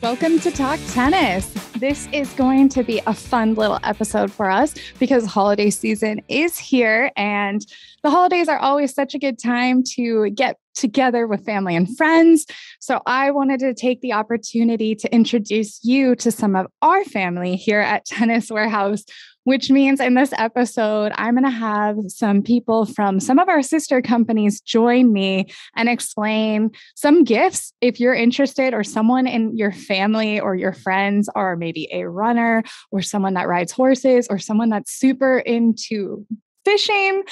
Welcome to Talk Tennis. This is going to be a fun little episode for us because holiday season is here, and the holidays are always such a good time to get together with family and friends. So I wanted to take the opportunity to introduce you to some of our family here at Tennis Warehouse, which means in this episode, I'm going to have some people from some of our sister companies join me and explain some gifts if you're interested, or someone in your family or your friends are maybe a runner or someone that rides horses or someone that's super into fishing,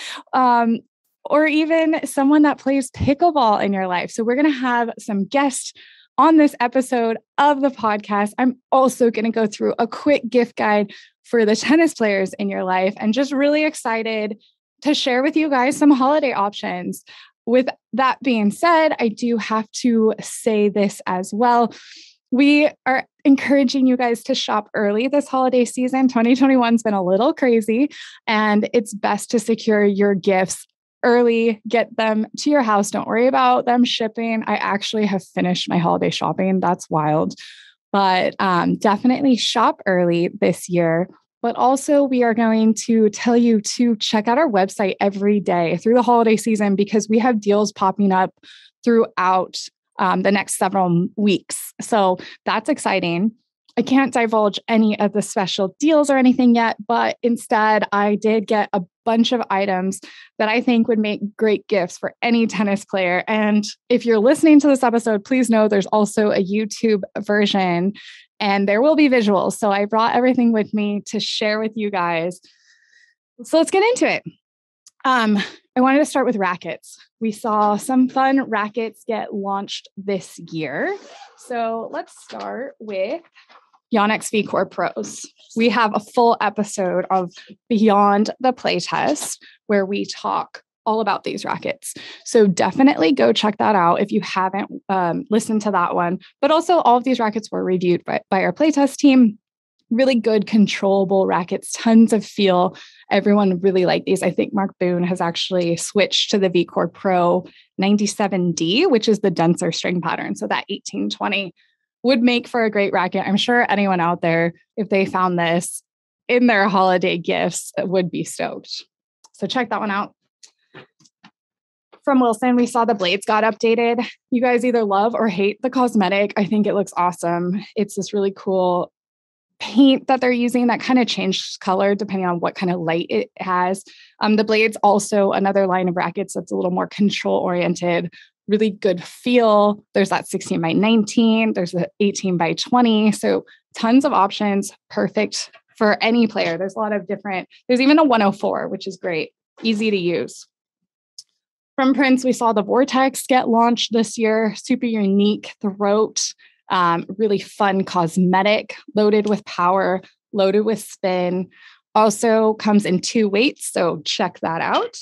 or even someone that plays pickleball in your life. So we're going to have some guests on this episode of the podcast. I'm also going to go through a quick gift guide for the tennis players in your life, and just really excited to share with you guys some holiday options. With that being said, I do have to say this as well. We are encouraging you guys to shop early this holiday season. 2021 has been a little crazy, and it's best to secure your gifts early, get them to your house. Don't worry about them shipping. I actually have finished my holiday shopping. That's wild. But definitely shop early this year. But also, we are going to tell you to check out our website every day through the holiday season, because we have deals popping up throughout the next several weeks. So that's exciting. I can't divulge any of the special deals or anything yet, but instead, I did get a bunch of items that I think would make great gifts for any tennis player. And if you're listening to this episode, please know there's also a YouTube version and there will be visuals. So I brought everything with me to share with you guys. So let's get into it. I wanted to start with rackets. We saw some fun rackets get launched this year. So let's start with Yonex VCore Pros. We have a full episode of Beyond the Playtest where we talk all about these rackets. So definitely go check that out if you haven't listened to that one. But also, all of these rackets were reviewed by our playtest team. Really good, controllable rackets, tons of feel. Everyone really liked these. I think Mark Boone has actually switched to the VCore Pro 97D, which is the denser string pattern. So that 1820 would make for a great racket. I'm sure anyone out there, if they found this in their holiday gifts, would be stoked. So check that one out. From Wilson, we saw the blades got updated. You guys either love or hate the cosmetic. I think it looks awesome. It's this really cool paint that they're using that kind of changes color depending on what kind of light it has. The blades, also another line of rackets that's a little more control oriented. Really good feel. There's that 16 by 19. There's the 18 by 20. So tons of options. Perfect for any player. There's a lot of there's even a 104, which is great. Easy to use. From Prince, we saw the Vortex get launched this year. Super unique throat. Really fun cosmetic, loaded with power, loaded with spin. Also comes in 2 weights. So check that out.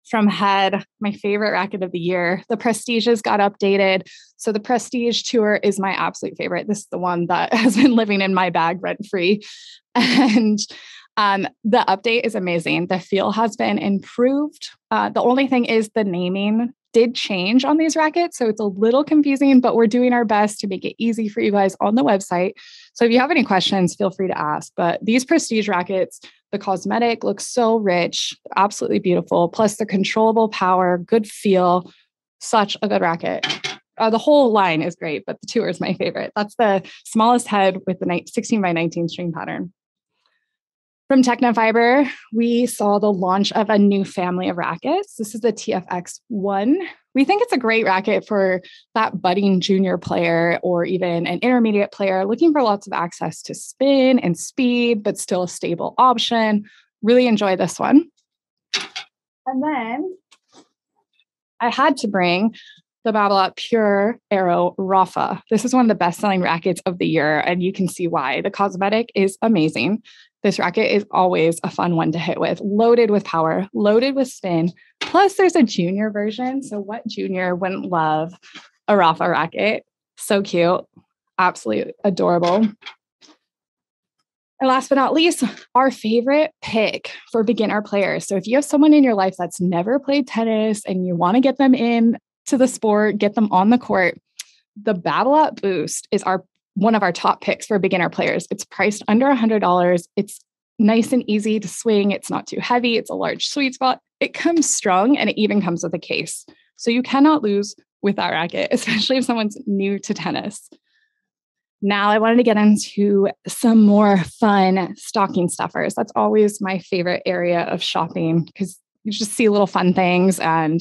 From Head, my favorite racket of the year, the Prestiges got updated. So the Prestige Tour is my absolute favorite. This is the one that has been living in my bag rent-free. And the update is amazing. The feel has been improved. The only thing is the naming did change on these rackets. So it's a little confusing, but we're doing our best to make it easy for you guys on the website. So if you have any questions, feel free to ask. But these Prestige rackets, the cosmetic looks so rich, absolutely beautiful. Plus the controllable power, good feel, such a good racket. The whole line is great, but the Tour is my favorite. That's the smallest head with the 16 by 19 string pattern. From Technofiber, we saw the launch of a new family of rackets. This is the TFX1. We think it's a great racket for that budding junior player or even an intermediate player looking for lots of access to spin and speed, but still a stable option. Really enjoy this one. And then I had to bring the Babolat Pure Aero Rafa. This is one of the best-selling rackets of the year, and you can see why. The cosmetic is amazing. This racket is always a fun one to hit with, loaded with power, loaded with spin. Plus, there's a junior version. So what junior wouldn't love a Rafa racket? So cute. Absolutely adorable. And last but not least, our favorite pick for beginner players. So if you have someone in your life that's never played tennis and you want to get them in to the sport, get them on the court, the Battle Up Boost is one of our top picks for beginner players. It's priced under $100. It's nice and easy to swing. It's not too heavy. It's a large sweet spot. It comes strung and it even comes with a case. So you cannot lose with that racket, especially if someone's new to tennis. Now I wanted to get into some more fun stocking stuffers. That's always my favorite area of shopping because you just see little fun things and,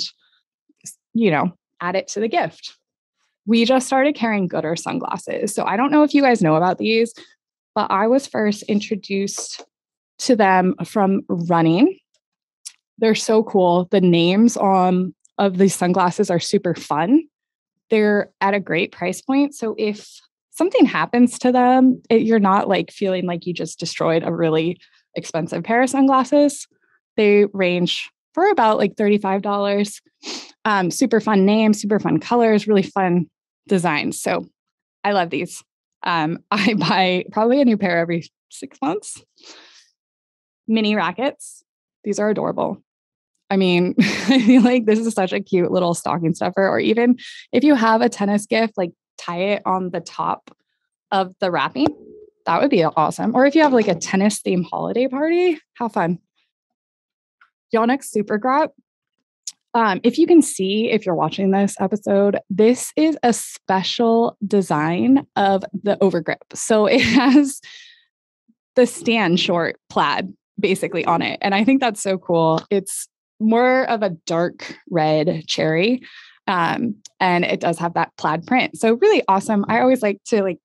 add it to the gift. We just started carrying Goodr sunglasses. So I don't know if you guys know about these, but I was first introduced to them from running. They're so cool. The names of these sunglasses are super fun. They're at a great price point. So if something happens to them, you're not like feeling like you just destroyed a really expensive pair of sunglasses. They range for about like $35. Super fun names, super fun colors, really fun designs. So I love these. I buy probably a new pair every 6 months. Mini rackets. These are adorable. I mean, I feel like this is such a cute little stocking stuffer, or even if you have a tennis gift, like tie it on the top of the wrapping. That would be awesome. Or if you have like a tennis themed holiday party, how fun. Yonex Super Grip. If you can see, if you're watching this episode, this is a special design of the overgrip. So it has the stand short plaid basically on it. And I think that's so cool. It's more of a dark red cherry. And it does have that plaid print. So really awesome. I always like to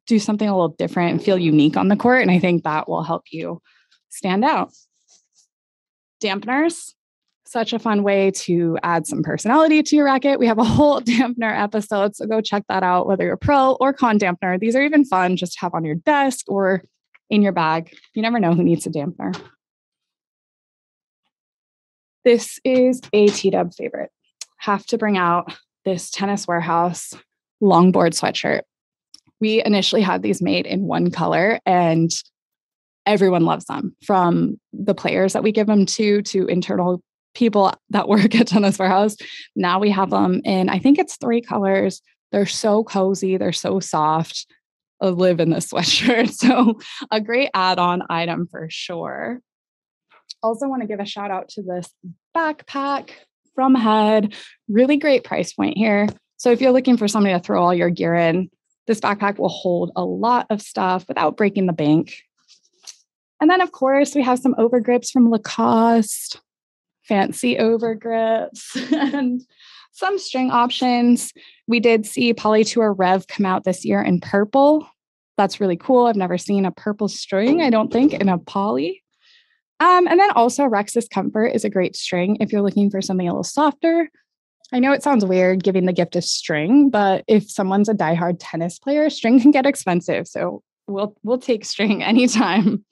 do something a little different and feel unique on the court. And I think that will help you stand out. Dampeners. Such a fun way to add some personality to your racket. We have a whole dampener episode, so go check that out, whether you're pro or con dampener. These are even fun just to have on your desk or in your bag. You never know who needs a dampener. This is a T-Dub favorite. Have to bring out this Tennis Warehouse longboard sweatshirt. We initially had these made in one color and everyone loves them, from the players that we give them to internal people that work at Tennis Warehouse. Now we have them in, I think it's 3 colors. They're so cozy. They're so soft. I live in this sweatshirt. So a great add-on item for sure. Also want to give a shout out to this backpack from Head. Really great price point here. So if you're looking for something to throw all your gear in, this backpack will hold a lot of stuff without breaking the bank. And then of course we have some overgrips from Lacoste. Fancy overgrips and some string options. We did see Polytour Rev come out this year in purple. That's really cool. I've never seen a purple string, I don't think, in a poly. And then also Rexus Comfort is a great string if you're looking for something a little softer. I know it sounds weird giving the gift of string, but if someone's a diehard tennis player, string can get expensive. So we'll take string anytime.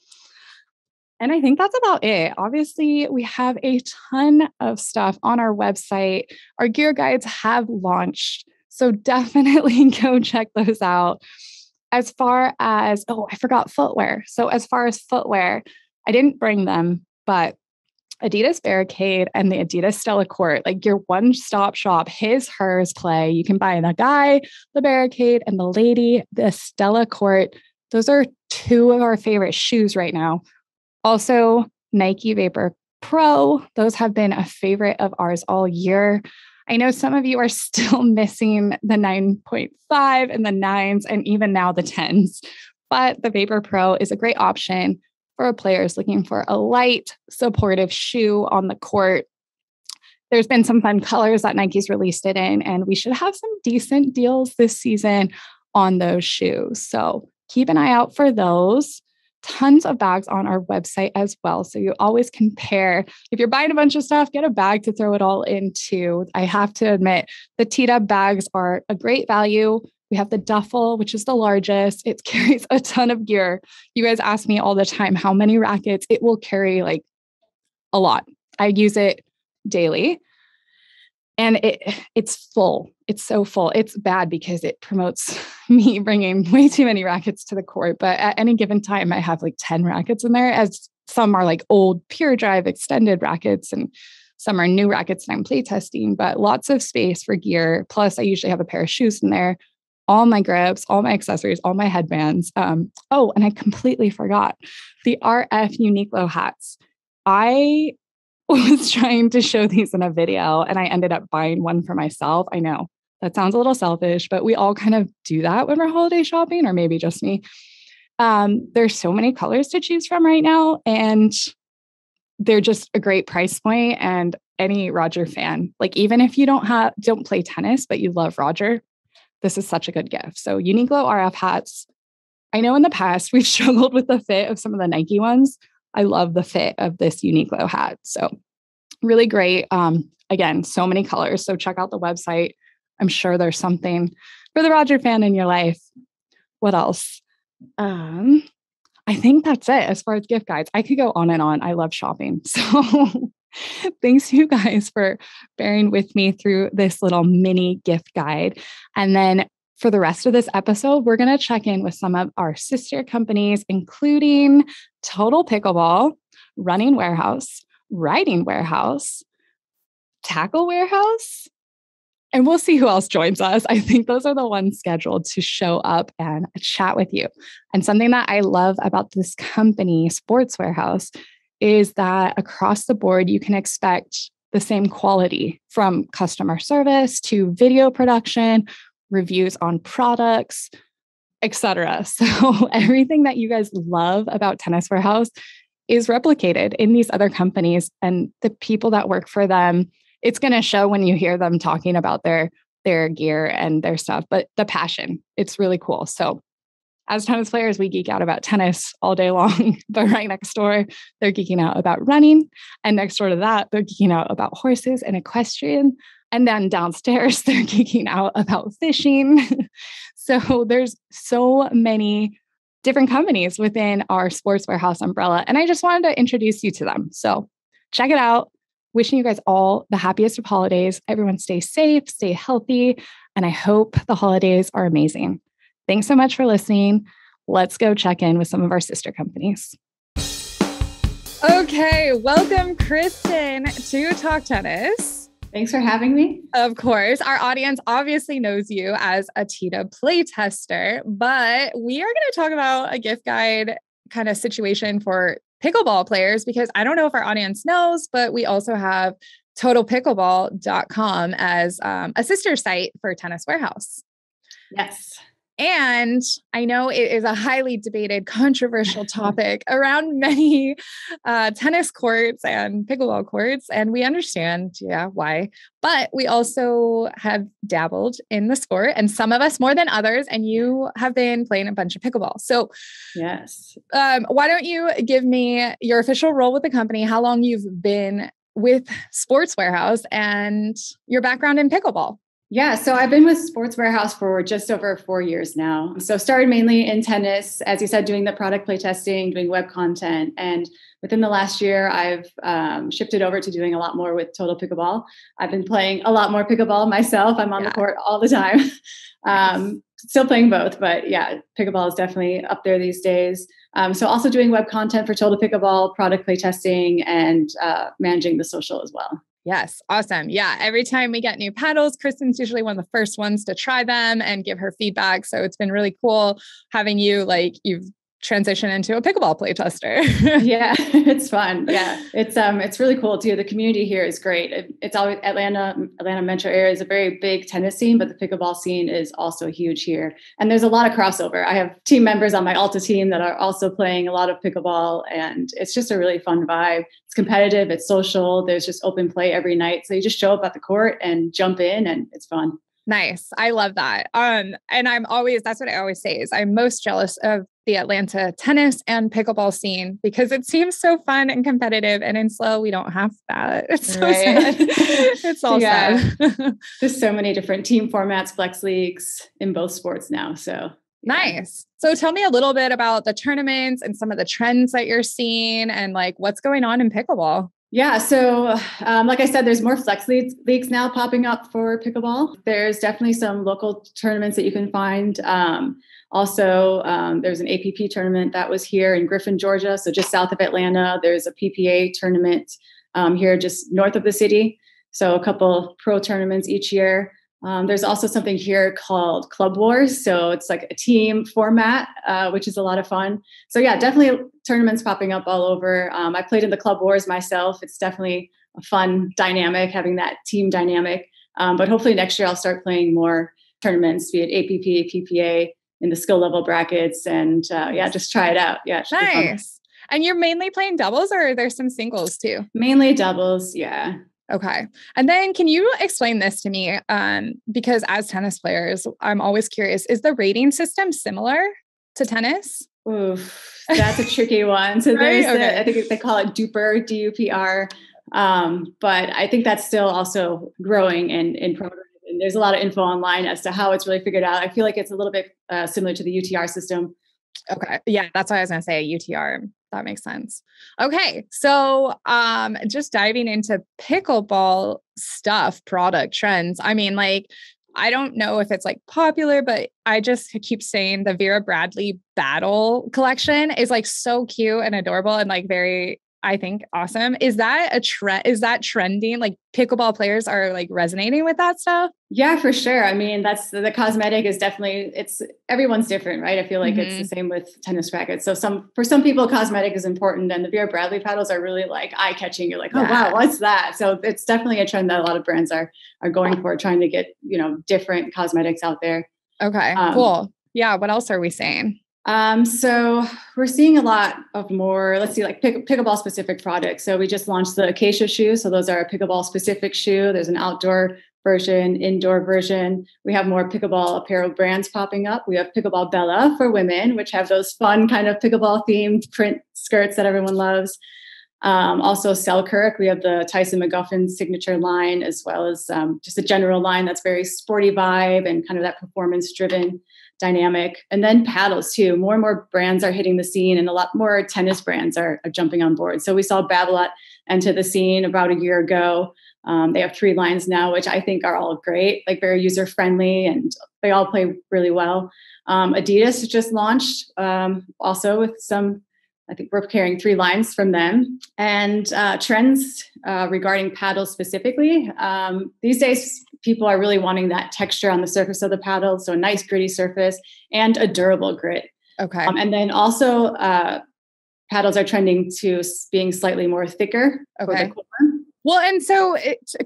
And I think that's about it. Obviously, we have a ton of stuff on our website. Our gear guides have launched, so definitely go check those out. As far as, I forgot footwear. So as far as footwear, I didn't bring them, but Adidas Barricade and the Adidas Stella Court, like your one-stop shop, his, hers play. You can buy the guy, the Barricade, and the lady, the Stella Court. Those are 2 of our favorite shoes right now. Also, Nike Vapor Pro. Those have been a favorite of ours all year. I know some of you are still missing the 9.5 and the 9s and even now the 10s, but the Vapor Pro is a great option for players looking for a light, supportive shoe on the court. There's been some fun colors that Nike's released it in, and we should have some decent deals this season on those shoes. So keep an eye out for those. Tons of bags on our website as well. So you always compare. If you're buying a bunch of stuff, get a bag to throw it all into. I have to admit, the T-Dub bags are a great value. We have the duffel, which is the largest. It carries a ton of gear. You guys ask me all the time how many rackets. It will carry like a lot. I use it daily. And it's full. It's so full. It's bad because it promotes me bringing way too many rackets to the court. But at any given time, I have like 10 rackets in there, as some are like old Pure Drive extended rackets and some are new rackets that I'm play testing, but lots of space for gear. Plus, I usually have a pair of shoes in there all my grips, all my accessories, all my headbands. Oh, and I completely forgot the RF Uniqlo hats. I was trying to show these in a video and I ended up buying one for myself. I know that sounds a little selfish, but we all kind of do that when we're holiday shopping, or maybe just me. There's so many colors to choose from right now, and they're just a great price point. And any Roger fan, like even if you don't play tennis, but you love Roger, this is such a good gift. So Uniqlo RF hats. I know in the past we've struggled with the fit of some of the Nike ones. I love the fit of this Uniqlo hat. So really great. Again, so many colors. So check out the website. I'm sure there's something for the Roger fan in your life. What else? I think that's it as far as gift guides. I could go on and on. I love shopping. So thanks you guys for bearing with me through this little mini gift guide. And then for the rest of this episode, we're going to check in with some of our sister companies, including Total Pickleball, Running Warehouse, Riding Warehouse, Tackle Warehouse, and we'll see who else joins us. I think those are the ones scheduled to show up and chat with you. And something that I love about this company, Sports Warehouse, is that across the board, you can expect the same quality from customer service to video production, reviews on products, etc. So everything that you guys love about Tennis Warehouse is replicated in these other companies, and the people that work for them, it's going to show when you hear them talking about their gear and their stuff, but the passion, it's really cool. So as tennis players, we geek out about tennis all day long, but right next door, they're geeking out about running. And next door to that, they're geeking out about horses and equestrian. And then downstairs, they're geeking out about fishing. So there's so many different companies within our Sports Warehouse umbrella. And I just wanted to introduce you to them. So check it out. Wishing you guys all the happiest of holidays. Everyone stay safe, stay healthy, and I hope the holidays are amazing. Thanks so much for listening. Let's go check in with some of our sister companies. Okay, welcome, Kristen, to Talk Tennis. Thanks for having me. Of course. Our audience obviously knows you as a TITA playtester, but we are going to talk about a gift guide kind of situation for pickleball players, because I don't know if our audience knows, but we also have totalpickleball.com as a sister site for Tennis Warehouse. Yes. And I know it is a highly debated, controversial topic around many tennis courts and pickleball courts. And we understand, why. But we also have dabbled in the sport, and some of us more than others. And you have been playing a bunch of pickleball. So yes, why don't you give me your official role with the company, how long you've been with Sports Warehouse, and your background in pickleball? Yeah, so I've been with Sports Warehouse for just over 4 years now. So started mainly in tennis, as you said, doing the product play testing, doing web content. And within the last year, I've shifted over to doing a lot more with Total Pickleball. I've been playing a lot more pickleball myself. I'm on the court all the time. Still playing both, but yeah, pickleball is definitely up there these days. So also doing web content for Total Pickleball, product play testing, and managing the social as well. Yes. Awesome. Yeah. Every time we get new paddles, Kristen's usually one of the first ones to try them and give her feedback. So it's been really cool having you, you've transitioned into a pickleball play tester. Yeah, it's fun. Yeah. It's really cool too. The community here is great. It's always Atlanta metro area is a very big tennis scene, but the pickleball scene is also huge here. And there's a lot of crossover. I have team members on my Alta team that are also playing a lot of pickleball, and it's just a really fun vibe. It's competitive. It's social. There's just open play every night. So you just show up at the court and jump in, and it's fun. Nice. I love that. And that's what I always say is I'm most jealous of the Atlanta tennis and pickleball scene, because it seems so fun and competitive, and in SLO, we don't have that. It's so sad. It's all sad. There's so many different team formats, flex leagues in both sports now. So nice. So tell me a little bit about the tournaments and some of the trends that you're seeing, and what's going on in pickleball. Yeah. So, like I said, there's more flex leagues now popping up for pickleball. There's definitely some local tournaments that you can find. Also, there's an APP tournament that was here in Griffin, Georgia. So just south of Atlanta, there's a PPA tournament here just north of the city. So a couple pro tournaments each year. There's also something here called Club Wars. So it's like a team format, which is a lot of fun. So yeah, definitely tournaments popping up all over. I played in the Club Wars myself. It's definitely a fun dynamic, having that team dynamic. But hopefully next year I'll start playing more tournaments, be it APP, PPA, in the skill level brackets, and just try it out. Yeah, it should be fun. Nice. And you're mainly playing doubles, or are there some singles too? Mainly doubles, yeah. Okay. And then can you explain this to me? Because as tennis players, I'm always curious, is the rating system similar to tennis? Oof, that's a tricky one. So Right? there's Okay. I think they call it DUPR, DUPR. But I think that's still also growing in progress. And there's a lot of info online as to how it's really figured out. I feel like it's a little bit similar to the UTR system. Okay. Yeah, that's what I was going to say, UTR. That makes sense. Okay. So, just diving into pickleball stuff, product trends. I mean, like, I don't know if it's like popular, but I just keep saying the Vera Bradley Battle collection is like so cute and adorable and like very, I think, awesome. Is that a trend? Is that trending? Like pickleball players are like resonating with that stuff? Yeah, for sure. I mean, that's the cosmetic is definitely, it's everyone's different, right? I feel like it's the same with tennis rackets. So for some people, cosmetic is important, and the Vera Bradley paddles are really like eye catching. You're like, oh wow, what's that? So it's definitely a trend that a lot of brands are going for, trying to get, different cosmetics out there. Okay, cool. Yeah. What else are we saying? So we're seeing a lot of more, let's see, like pickleball specific products. So we just launched the Acacia shoe. So those are a pickleball specific shoe. There's an outdoor version, indoor version. We have more pickleball apparel brands popping up. We have Pickleball Bella for women, which have those fun kind of pickleball themed print skirts that everyone loves. Also Selkirk, we have the Tyson McGuffin signature line, as well as just a general line that's very sporty vibe and kind of that performance driven dynamic. And then paddles too. More and more brands are hitting the scene, and a lot more tennis brands are jumping on board. So we saw Babolat enter the scene about a year ago. They have 3 lines now, which I think are all great, like very user friendly, and they all play really well. Adidas just launched also with some, I think we're carrying 3 lines from them. And trends regarding paddles specifically. These days, people are really wanting that texture on the surface of the paddle. So a nice gritty surface and a durable grit. Okay. And then also paddles are trending to being slightly more thicker. Okay. Well, and so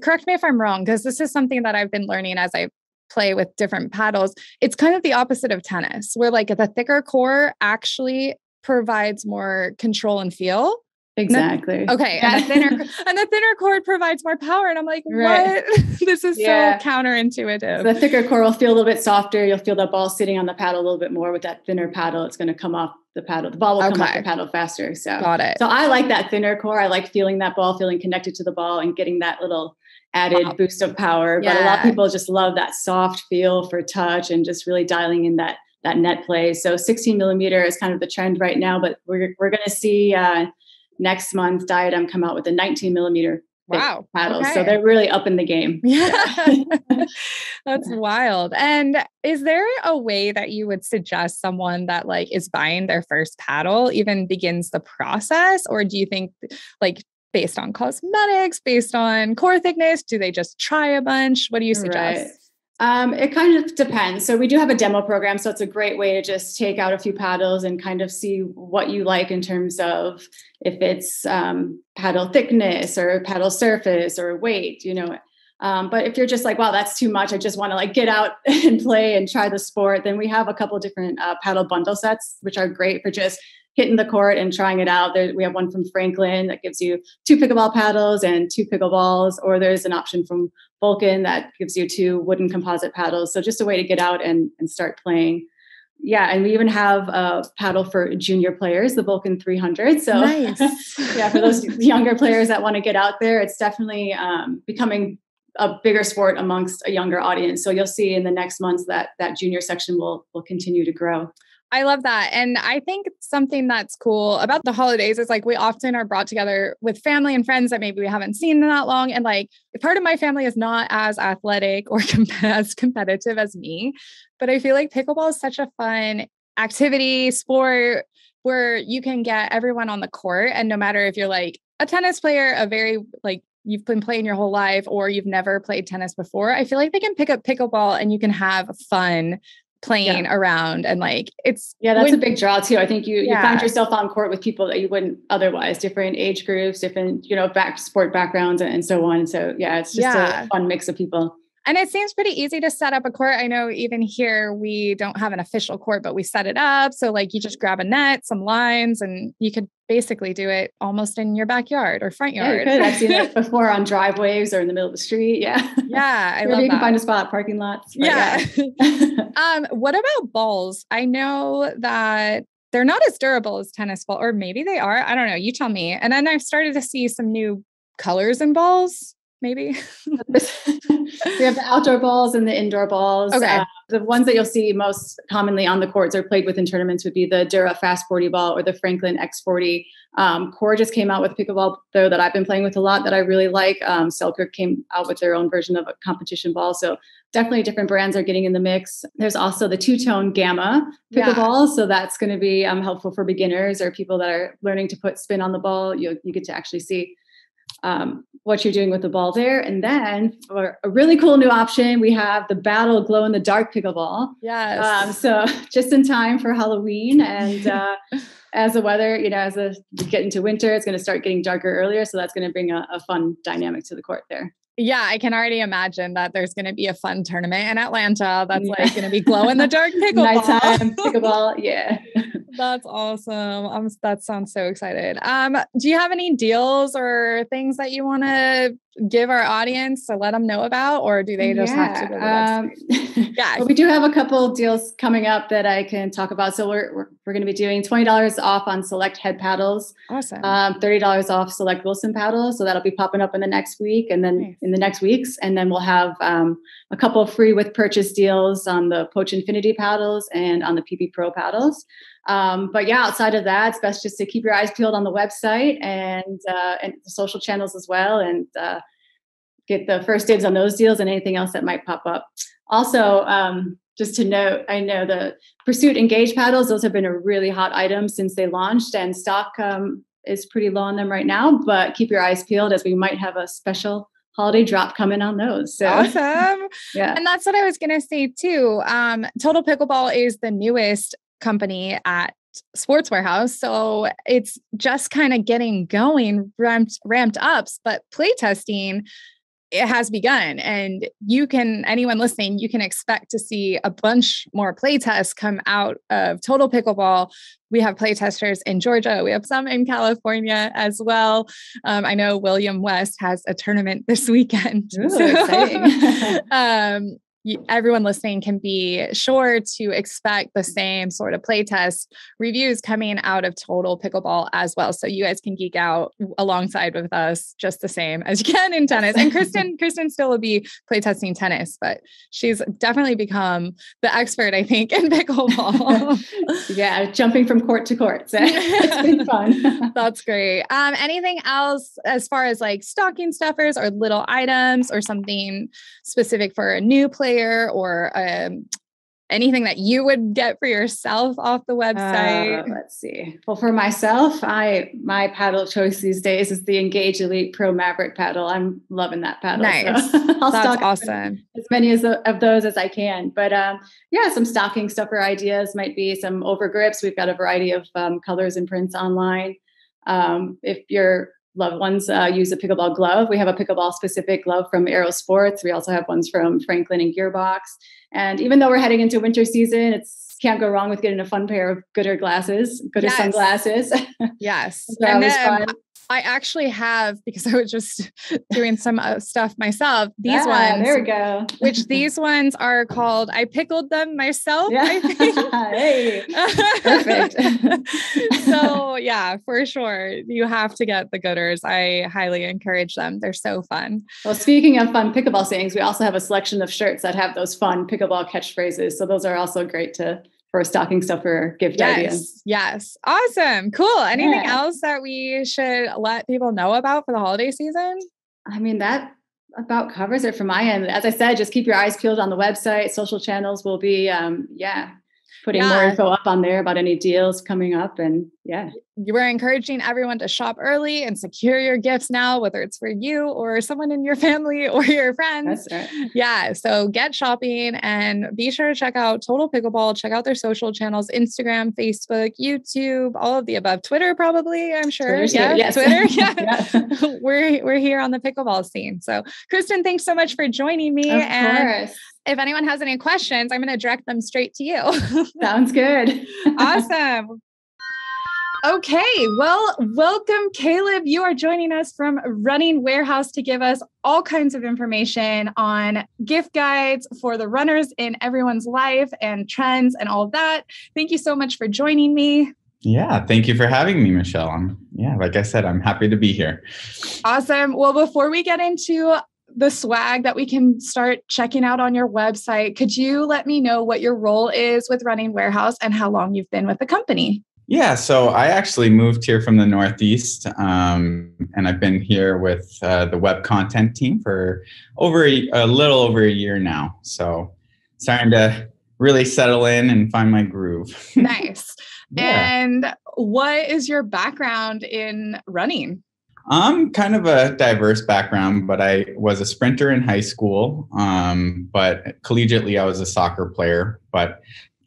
correct me if I'm wrong, because this is something that I've been learning as I play with different paddles. It's kind of the opposite of tennis, where like the thicker core actually provides more control and feel. Exactly. Okay. Yeah. And the thinner cord provides more power. And I'm like, what? This is so counterintuitive. The thicker core will feel a little bit softer. You'll feel the ball sitting on the paddle a little bit more. With that thinner paddle, it's going to come off the paddle. The ball will come off the paddle faster. So got it. So I like that thinner core. I like feeling that ball, feeling connected to the ball and getting that little added boost of power. But a lot of people just love that soft feel for touch and just really dialing in that net play. So 16 millimeter is kind of the trend right now, but we're going to see next month Diadem come out with a 19 millimeter paddles. Okay. So they're really up in the game. Yeah. That's wild. And is there a way that you would suggest someone that like is buying their first paddle even begins the process? Or do you think like based on cosmetics, based on core thickness, do they just try a bunch? What do you suggest? Right. It kind of depends. So we do have a demo program. So it's a great way to just take out a few paddles and kind of see what you like in terms of if it's paddle thickness or paddle surface or weight, But if you're just like, wow, that's too much, I just want to like get out and play and try the sport, then we have a couple of different paddle bundle sets, which are great for just hitting the court and trying it out. We have one from Franklin that gives you 2 pickleball paddles and 2 pickleballs, or there's an option from Vulcan that gives you 2 wooden composite paddles. So just a way to get out and start playing. Yeah, and we even have a paddle for junior players, the Vulcan 300. So nice. For those younger players that want to get out there, it's definitely becoming a bigger sport amongst a younger audience. So you'll see in the next months that junior section will continue to grow. I love that. And I think something that's cool about the holidays is like we often are brought together with family and friends that maybe we haven't seen in that long. And like part of my family is not as athletic or as competitive as me, but I feel like pickleball is such a fun activity, sport where you can get everyone on the court. And no matter if you're like a tennis player, a very like you've been playing your whole life or you've never played tennis before, I feel like they can pick up pickleball and you can have fun playing around. And like, that's a big draw too. I think you find yourself on court with people that you wouldn't otherwise, different age groups, different, sport backgrounds and so on. So it's just a fun mix of people. And it seems pretty easy to set up a court. I know even here, we don't have an official court, but we set it up. So like you just grab a net, some lines, and you could basically do it almost in your backyard or front yard. Yeah, you could. I've seen it before on driveways or in the middle of the street. Yeah. Yeah. I love that. You can that. find a spot, parking lots. Yeah. What about balls? I know that they're not as durable as tennis ball, or maybe they are. I don't know. You tell me. And then I've started to see some new colors in balls. Maybe. We have the outdoor balls and the indoor balls. Okay. The ones that you'll see most commonly on the courts or played with in tournaments would be the Dura Fast 40 ball or the Franklin X40. Core just came out with pickleball though that I've been playing with a lot that I really like. Selkirk came out with their own version of a competition ball. So definitely different brands are getting in the mix. There's also the two-tone Gamma pickleball. So that's going to be helpful for beginners or people that are learning to put spin on the ball. You get to actually see what you're doing with the ball there. And then for a really cool new option, we have the Battle glow in the dark pickleball. Yes. So just in time for Halloween and as the weather, as we get into winter, it's going to start getting darker earlier. So that's going to bring a fun dynamic to the court there. Yeah, I can already imagine that there's going to be a fun tournament in Atlanta that's like going to be glow in the dark pickleball. Nighttime pickleball, yeah. That's awesome. That sounds so excited. Do you have any deals or things that you want to give our audience to let them know about, or do they just have to go to the website? Well, we do have a couple of deals coming up that I can talk about. So we're going to be doing $20 off on select head paddles. Awesome. $30 off select Wilson paddles. So that'll be popping up in the next week and then in the next weeks. And then we'll have a couple of free with purchase deals on the Poach Infinity paddles and on the PB Pro paddles. But outside of that, it's best just to keep your eyes peeled on the website and the social channels as well, and get the first dibs on those deals and anything else that might pop up. Also, just to note, I know the Pursuit Engage paddles, those have been a really hot item since they launched, and stock is pretty low on them right now, but keep your eyes peeled as we might have a special holiday drop coming on those. So. Awesome. Yeah. And that's what I was going to say too. Total Pickleball is the newest company at Sports Warehouse. So it's just kind of getting going, ramped up, but playtesting, it has begun. And anyone listening, you can expect to see a bunch more playtests come out of Total Pickleball. We have playtesters in Georgia. We have some in California as well. I know William West has a tournament this weekend. Ooh, exciting. Everyone listening can be sure to expect the same sort of playtest reviews coming out of Total Pickleball as well. So you guys can geek out alongside with us just the same as you can in tennis. And Kristen still will be playtesting tennis, but she's definitely become the expert, I think, in pickleball. Yeah, jumping from court to court. So it's been fun. That's great. Anything else as far as like stocking stuffers or little items or something specific for a new player or anything that you would get for yourself off the website? Let's see. Well, for myself, my paddle choice these days is the Engage Elite Pro Maverick paddle. I'm loving that paddle. Nice. So I'll That's stock awesome. as many of those as I can. But some stocking stuffer ideas might be some over grips. We've got a variety of colors and prints online. If your loved ones use a pickleball glove, we have a pickleball specific glove from Aero Sports. We also have ones from Franklin and Gearbox. And even though we're heading into winter season, can't go wrong with getting a fun pair of Gooder sunglasses. Yes. They're always fun. I actually have, because I was just doing some stuff myself, these ones. There we go. Which these ones are called, I pickled them myself. Yeah. I think. Hey, perfect. So yeah, for sure. You have to get the Gooders. I highly encourage them. They're so fun. Well, speaking of fun pickleball sayings, we also have a selection of shirts that have those fun pickleball catchphrases. So those are also great for a stocking stuffer gift idea. Yes. Awesome. Cool. Anything else that we should let people know about for the holiday season? I mean, that about covers it from my end. As I said, just keep your eyes peeled on the website. Social channels will be, putting more info up on there about any deals coming up. And Yeah. We're encouraging everyone to shop early and secure your gifts now, whether it's for you or someone in your family or your friends. That's right. Yeah. So get shopping and be sure to check out Total Pickleball. Check out their social channels, Instagram, Facebook, YouTube, all of the above. Twitter, probably, I'm sure. Twitter's yeah. here. Yes. Twitter. Yeah. Yeah. We're here on the pickleball scene. So Kristen, thanks so much for joining me. Of course. If anyone has any questions, I'm going to direct them straight to you. Sounds good. Awesome. Okay, well, welcome, Caleb. You are joining us from Running Warehouse to give us all kinds of information on gift guides for the runners in everyone's life and trends and all of that. Thank you so much for joining me. Yeah, thank you for having me, Michelle. Like I said, I'm happy to be here. Awesome. Well, before we get into the swag that we can start checking out on your website, could you let me know what your role is with Running Warehouse and how long you've been with the company? Yeah, so I actually moved here from the Northeast, and I've been here with the web content team for a little over a year now. So starting to really settle in and find my groove. Nice. Yeah. And what is your background in running? I'm kind of a diverse background, but I was a sprinter in high school, but collegiately I was a soccer player. But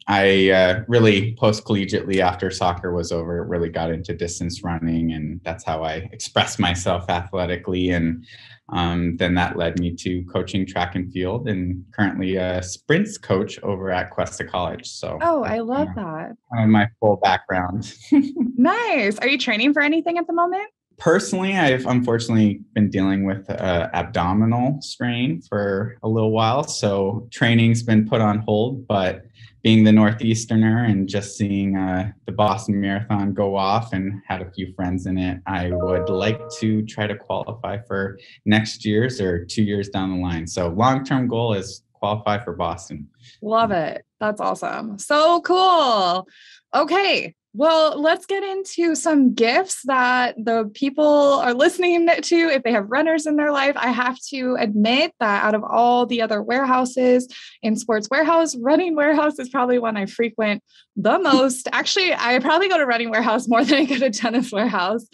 I really post-collegiately after soccer was over, really got into distance running, and that's how I expressed myself athletically. And then that led me to coaching track and field, and currently a sprints coach over at Cuesta College. So, I love that. My full background. Nice. Are you training for anything at the moment? Personally, I've unfortunately been dealing with abdominal strain for a little while, so training's been put on hold, but being the Northeasterner and just seeing the Boston Marathon go off and had a few friends in it, I would like to try to qualify for next year's or 2 years down the line. So long-term goal is qualify for Boston. Love it. That's awesome. So cool. Okay. Well, let's get into some gifts that the people are listening to if they have runners in their life. I have to admit that out of all the other warehouses in Sports Warehouse, Running Warehouse is probably one I frequent the most. Actually, I probably go to Running Warehouse more than I go to Tennis Warehouse.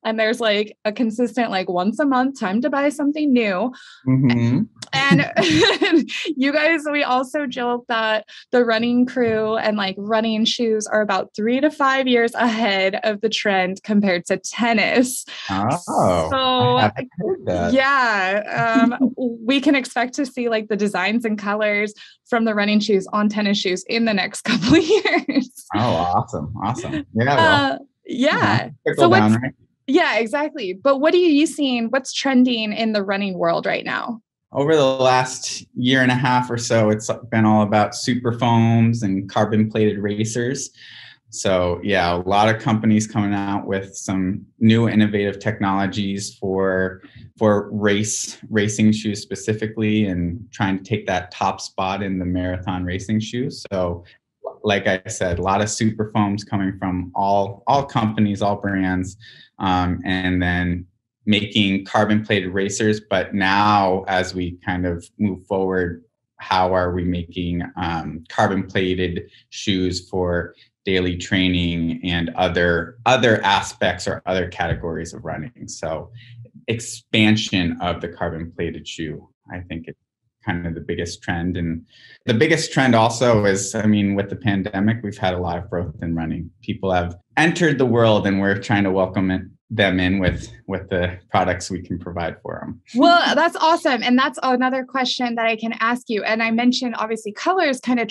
And there's like a consistent, like once a month time to buy something new. Mm-hmm. And you guys, we also joke that the running crew and like running shoes are about 3 to 5 years ahead of the trend compared to tennis. Oh, so I haven't heard that. Yeah, we can expect to see like the designs and colors from the running shoes on tennis shoes in the next couple of years. Oh, awesome. Yeah. Yeah. Trickle down, right? Yeah, exactly. But what are you seeing? What's trending in the running world right now? Over the last year and a half or so, it's been all about super foams and carbon plated racers. So yeah, a lot of companies coming out with some new innovative technologies for racing shoes specifically, and trying to take that top spot in the marathon racing shoes. So like I said, a lot of super foams coming from all companies, all brands, and then making carbon plated racers. But now as we kind of move forward, how are we making carbon plated shoes for daily training and other aspects or other categories of running? So expansion of the carbon plated shoe, I think it's kind of the biggest trend. And the biggest trend also is, with the pandemic, we've had a lot of growth in running. People have entered the world, and we're trying to welcome them in with the products we can provide for them. Well, that's awesome. And that's another question that I can ask you. And I mentioned, obviously, colors kind of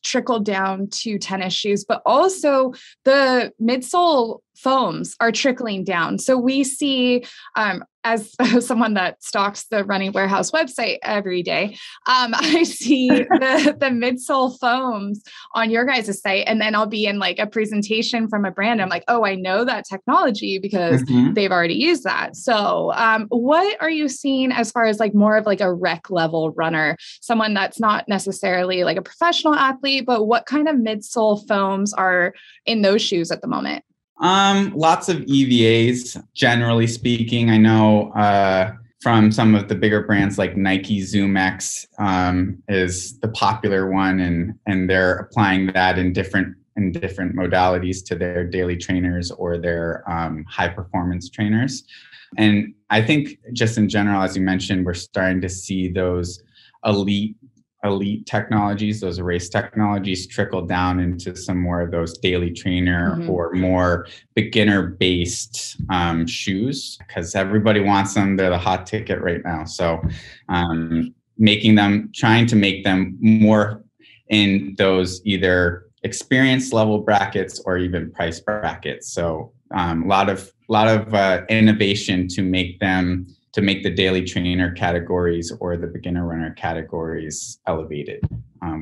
trickled down to tennis shoes, but also the midsole foams are trickling down. So we see, as someone that stalks the Running Warehouse website every day, I see the midsole foams on your guys' site. And then I'll be in like a presentation from a brand. I'm like, oh, I know that technology because they've already used that. So what are you seeing as far as like more of like a rec level runner, someone that's not necessarily like a professional athlete, but what kind of midsole foams are in those shoes at the moment? Lots of EVAs, generally speaking. I know from some of the bigger brands like Nike, ZoomX is the popular one, and they're applying that in different in different modalities to their daily trainers or their high performance trainers. And I think just in general, as you mentioned, we're starting to see those elite technologies, those race technologies trickle down into some more of those daily trainer or more beginner based shoes, because everybody wants them. They're the hot ticket right now. So trying to make them more in those either experience level brackets or even price brackets. So a lot of innovation to make the daily trainer categories or the beginner runner categories elevated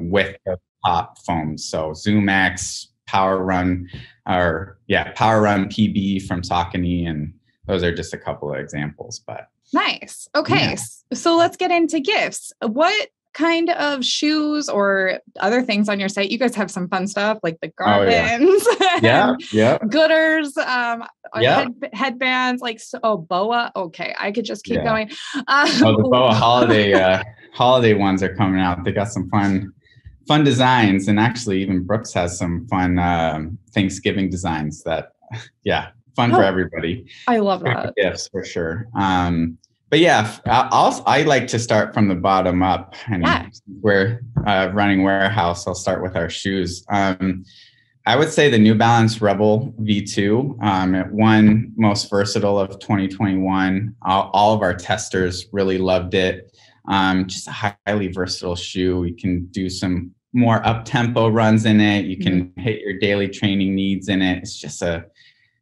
with the top foams. So ZoomX, Power Run PB from Saucony, and those are just a couple of examples. But nice. Okay, yeah. So let's get into gifts. What kind of shoes or other things on your site? You guys have some fun stuff like the Garmin's, Gooders, headbands, like BOA. Okay, I could just keep going. The BOA holiday ones are coming out. They got some fun designs, and actually even Brooks has some fun Thanksgiving designs that, fun for everybody. I love that. Gifts for sure. But yeah, I like to start from the bottom up. And we're running warehouse. I'll start with our shoes. I would say the New Balance Rebel V2, it won most versatile of 2021. All of our testers really loved it. Just a highly versatile shoe. You can do some more up-tempo runs in it. You can hit your daily training needs in it.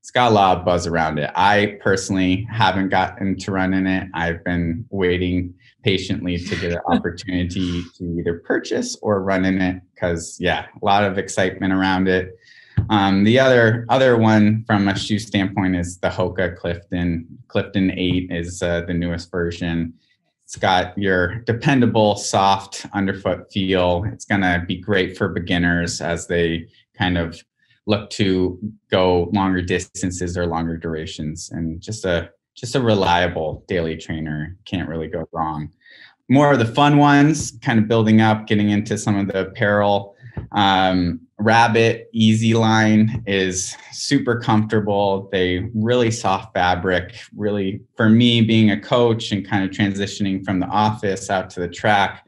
It's got a lot of buzz around it. I personally haven't gotten to run in it. I've been waiting patiently to get an opportunity to either purchase or run in it because, a lot of excitement around it. The other one from a shoe standpoint is the Hoka Clifton. Clifton 8 is the newest version. It's got your dependable, soft underfoot feel. It's going to be great for beginners as they kind of look to go longer distances or longer durations, and just a reliable daily trainer. Can't really go wrong. More of the fun ones, kind of building up, getting into some of the apparel. Rabbit Easy line is super comfortable. They really soft fabric. Really, for me, being a coach and kind of transitioning from the office out to the track,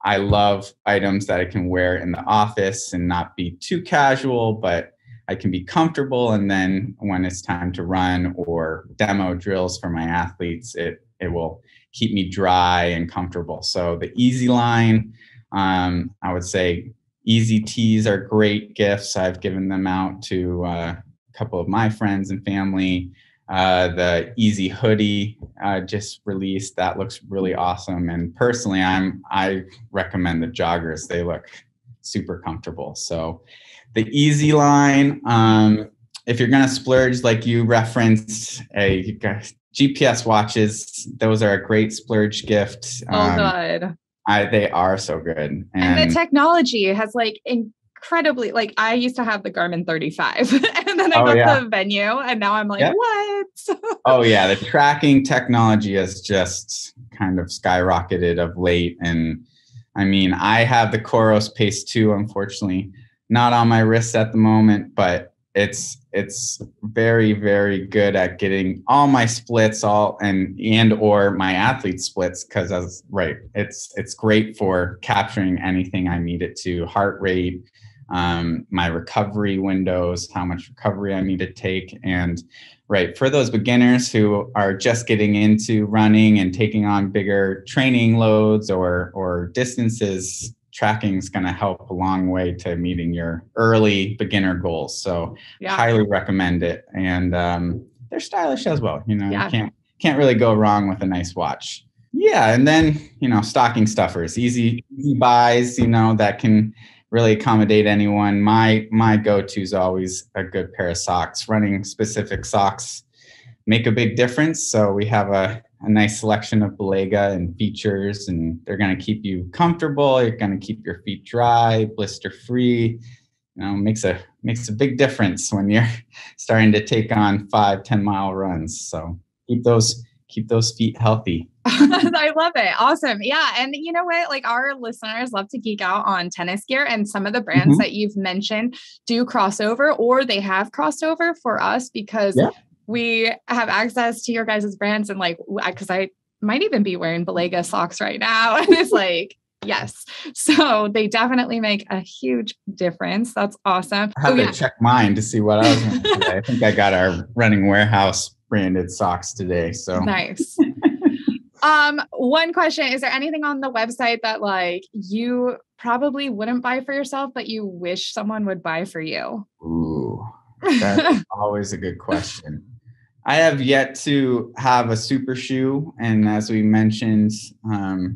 I love items that I can wear in the office and not be too casual, but I can be comfortable. And then when it's time to run or demo drills for my athletes, it will keep me dry and comfortable. So the Easy line, I would say Easy tees are great gifts. I've given them out to a couple of my friends and family. The Easy hoodie just released. That looks really awesome. And personally, I recommend the joggers. They look super comfortable. So the Easy line, if you're going to splurge, like you referenced, you got GPS watches. Those are a great splurge gift. Good. They are so good. And the technology has incredibly, I used to have the Garmin 35 and then I got the Venue and now I'm like, what? The tracking technology has just kind of skyrocketed of late. And I mean, I have the Coros Pace 2, unfortunately, not on my wrist at the moment, but it's very, very good at getting all my splits and or my athlete splits, because it's great for capturing anything I need it to, heart rate, my recovery windows, how much recovery I need to take. And for those beginners who are just getting into running and taking on bigger training loads or distances, tracking is going to help a long way to meeting your early beginner goals. So highly recommend it. And they're stylish as well. You can't really go wrong with a nice watch. Yeah. And then, stocking stuffers, easy buys, that can really accommodate anyone. My go-to is always a good pair of socks. Running specific socks make a big difference. So we have a nice selection of Balega and features, and they're going to keep you comfortable. You're going to keep your feet dry, blister-free. Makes a big difference when you're starting to take on 5-10 mile runs. So keep those keep those feet healthy. I love it. Awesome. Yeah. And you know what? Like our listeners love to geek out on tennis gear, and some of the brands that you've mentioned do crossover, or they have crossed over for us because we have access to your guys' brands. And like, because I might even be wearing Balega socks right now. And it's like, yes. So they definitely make a huge difference. That's awesome. I have to check mine to see what I was going to say. I think I got our Running Warehouse branded socks today. So nice. One question, is there anything on the website that like you probably wouldn't buy for yourself, but you wish someone would buy for you? Ooh, that's always a good question. I have yet to have a super shoe. And as we mentioned,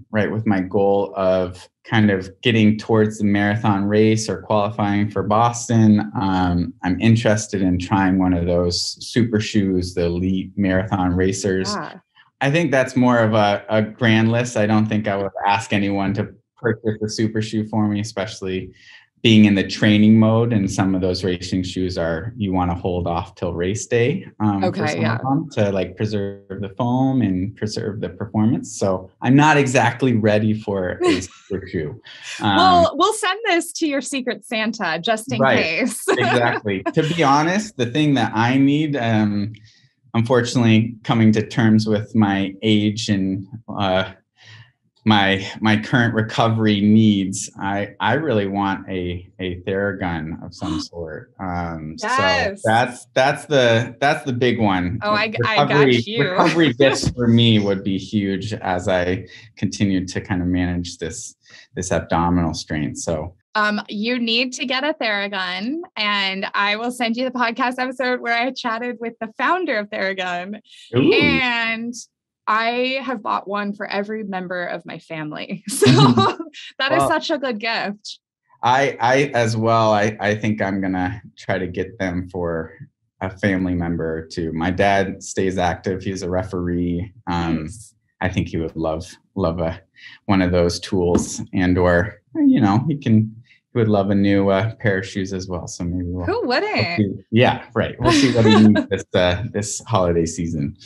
right, with my goal of kind of getting towards the marathon race or qualifying for Boston, I'm interested in trying one of those super shoes, the Elite Marathon Racers. Yeah. I think that's more of a grand list. I don't think I would ask anyone to purchase a super shoe for me, especially being in the training mode. And some of those racing shoes you want to hold off till race day to like preserve the foam and preserve the performance. So I'm not exactly ready for a super shoe. We'll send this to your Secret Santa just in case. Exactly. To be honest, the thing that I need, unfortunately, coming to terms with my age and my current recovery needs, I really want a Theragun of some sort. Yes. So that's the big one. Oh, I got you. Recovery gifts for me would be huge as I continue to kind of manage this abdominal strain. So you need to get a Theragun, and I will send you the podcast episode where I chatted with the founder of Theragun. Ooh. And I have bought one for every member of my family. So that is such a good gift. I as well, I think I'm going to try to get them for a family member or two. My dad stays active. He's a referee. Nice. I think he would love one of those tools, and or, he would love a new pair of shoes as well. So maybe who wouldn't? Yeah, right. We'll see what he needs this holiday season.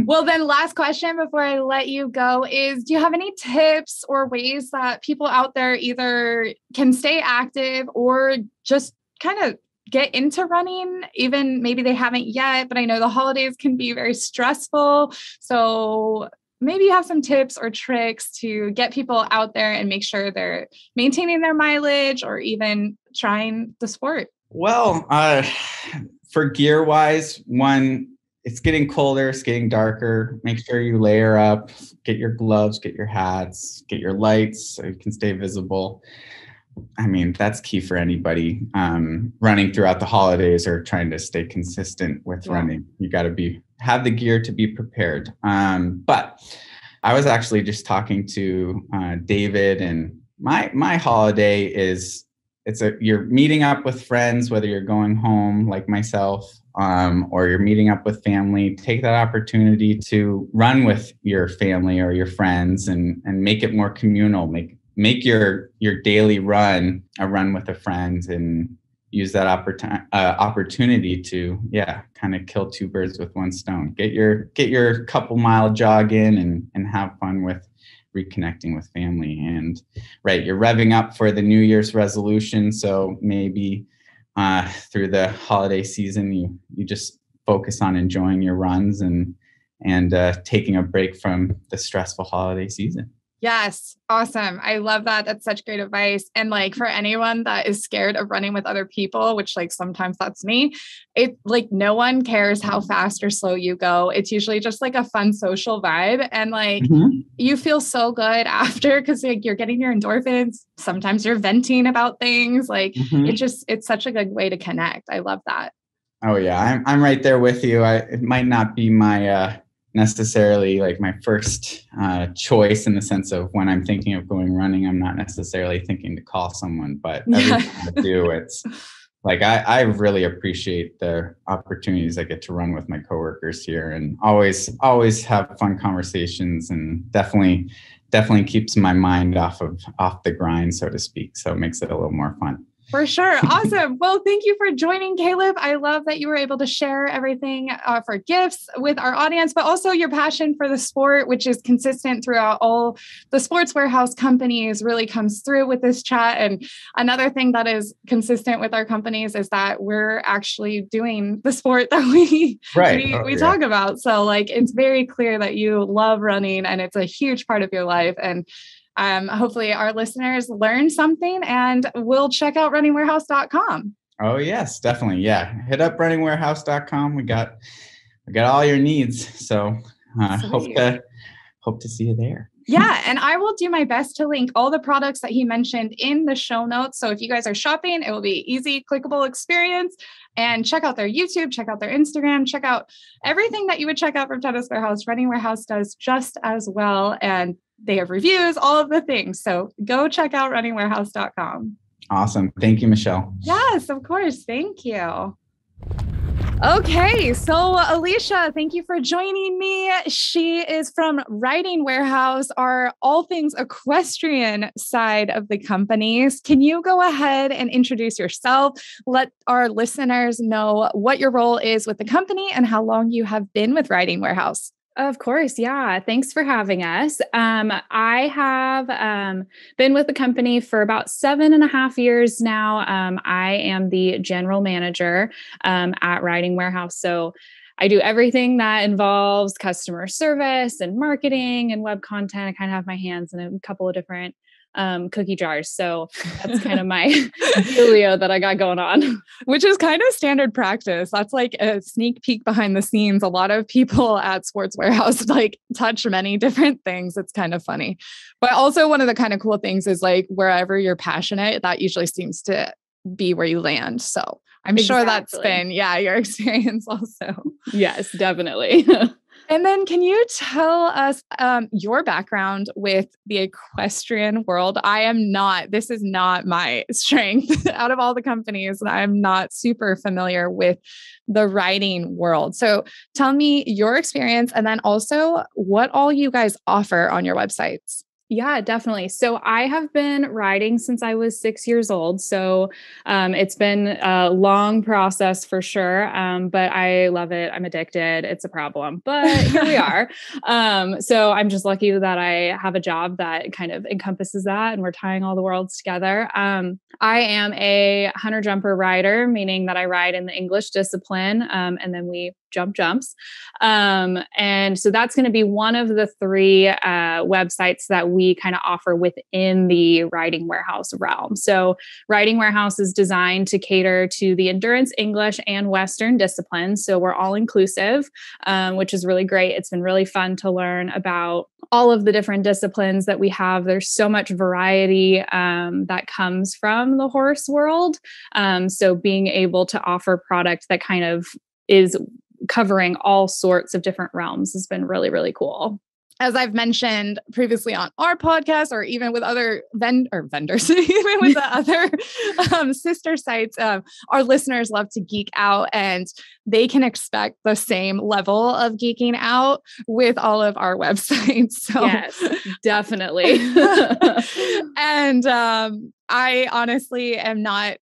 Well, then last question before I let you go is, do you have any tips or ways that people out there either can stay active or just kind of get into running, even maybe they haven't yet, but I know the holidays can be very stressful. So maybe you have some tips or tricks to get people out there and make sure they're maintaining their mileage or even trying the sport. Well, for gear wise, one, it's getting colder, it's getting darker. Make sure you layer up, get your gloves, get your hats, get your lights so you can stay visible. I mean, that's key for anybody running throughout the holidays or trying to stay consistent with running. You got to have the gear to be prepared. But I was actually just talking to David, and my holiday is you're meeting up with friends, whether you're going home like myself, or you're meeting up with family. Take that opportunity to run with your family or your friends and make it more communal. Make your daily run a run with a friend, and use that opportunity to kind of kill two birds with one stone. Get your couple mile jog in and have fun with reconnecting with family. And right, you're revving up for the New Year's resolution. So maybe through the holiday season, you just focus on enjoying your runs and taking a break from the stressful holiday season. Yes. Awesome. I love that. That's such great advice. And like for anyone that is scared of running with other people, which like sometimes that's me, it like no one cares how fast or slow you go. It's usually just like a fun social vibe. And like you feel so good after because like you're getting your endorphins. Sometimes you're venting about things. Like it's such a good way to connect. I love that. Oh yeah. I'm right there with you. It might not be my necessarily like my first choice in the sense of when I'm thinking of going running, I'm not necessarily thinking to call someone, but every time I do, it's like I really appreciate the opportunities I get to run with my coworkers here, and always have fun conversations, and definitely keeps my mind off the grind, so to speak. So it makes it a little more fun. For sure. Awesome. Well, thank you for joining, Caleb. I love that you were able to share everything for gifts with our audience, but also your passion for the sport, which is consistent throughout all the Sports Warehouse companies, really comes through with this chat. And another thing that is consistent with our companies is that we're actually doing the sport that we talk about. So like, it's very clear that you love running and it's a huge part of your life. And hopefully our listeners learn something and will check out runningwarehouse.com. Oh yes, definitely. Yeah. Hit up runningwarehouse.com. We got all your needs. So hope to see you there. Yeah. And I will do my best to link all the products that he mentioned in the show notes. So if you guys are shopping, it will be easy, clickable experience. And check out their YouTube, check out their Instagram, check out everything that you would check out from Tennis Warehouse. Running Warehouse does just as well. And they have reviews, all of the things. So go check out runningwarehouse.com. Awesome. Thank you, Michelle. Yes, of course. Thank you. Okay, so Alicia, thank you for joining me. She is from Riding Warehouse, our all things equestrian side of the companies. Can you go ahead and introduce yourself? Let our listeners know what your role is with the company and how long you have been with Riding Warehouse. Of course. Yeah. Thanks for having us. I have been with the company for about 7.5 years now. I am the general manager at Riding Warehouse. So I do everything that involves customer service and marketing and web content. I kind of have my hands in a couple of different cookie jars. So that's kind of my dealio that I got going on. Which is kind of standard practice. That's like a sneak peek behind the scenes. A lot of people at Sports Warehouse like touch many different things. It's kind of funny. But also one of the kind of cool things is like wherever you're passionate, that usually seems to be where you land. So I'm sure that's been, your experience also. Yes, definitely. And then can you tell us your background with the equestrian world? This is not my strength out of all the companies. I'm not super familiar with the riding world. So tell me your experience and then also what all you guys offer on your websites. Yeah, definitely. So I have been riding since I was 6 years old. So it's been a long process for sure. But I love it. I'm addicted. It's a problem, but here we are. So I'm just lucky that I have a job that kind of encompasses that and we're tying all the worlds together. I am a hunter jumper rider, meaning that I ride in the English discipline. And then we jump jumps. And so that's going to be one of the 3 websites that we kind of offer within the Riding Warehouse realm. So Riding Warehouse is designed to cater to the endurance, English, and Western disciplines. So we're all inclusive, which is really great. It's been really fun to learn about all of the different disciplines that we have. There's so much variety that comes from the horse world. So being able to offer product that kind of is covering all sorts of different realms has been really, really cool. As I've mentioned previously on our podcast, or even with other vendors, even with the other sister sites, our listeners love to geek out and they can expect the same level of geeking out with all of our websites. So yes, definitely. And I honestly am not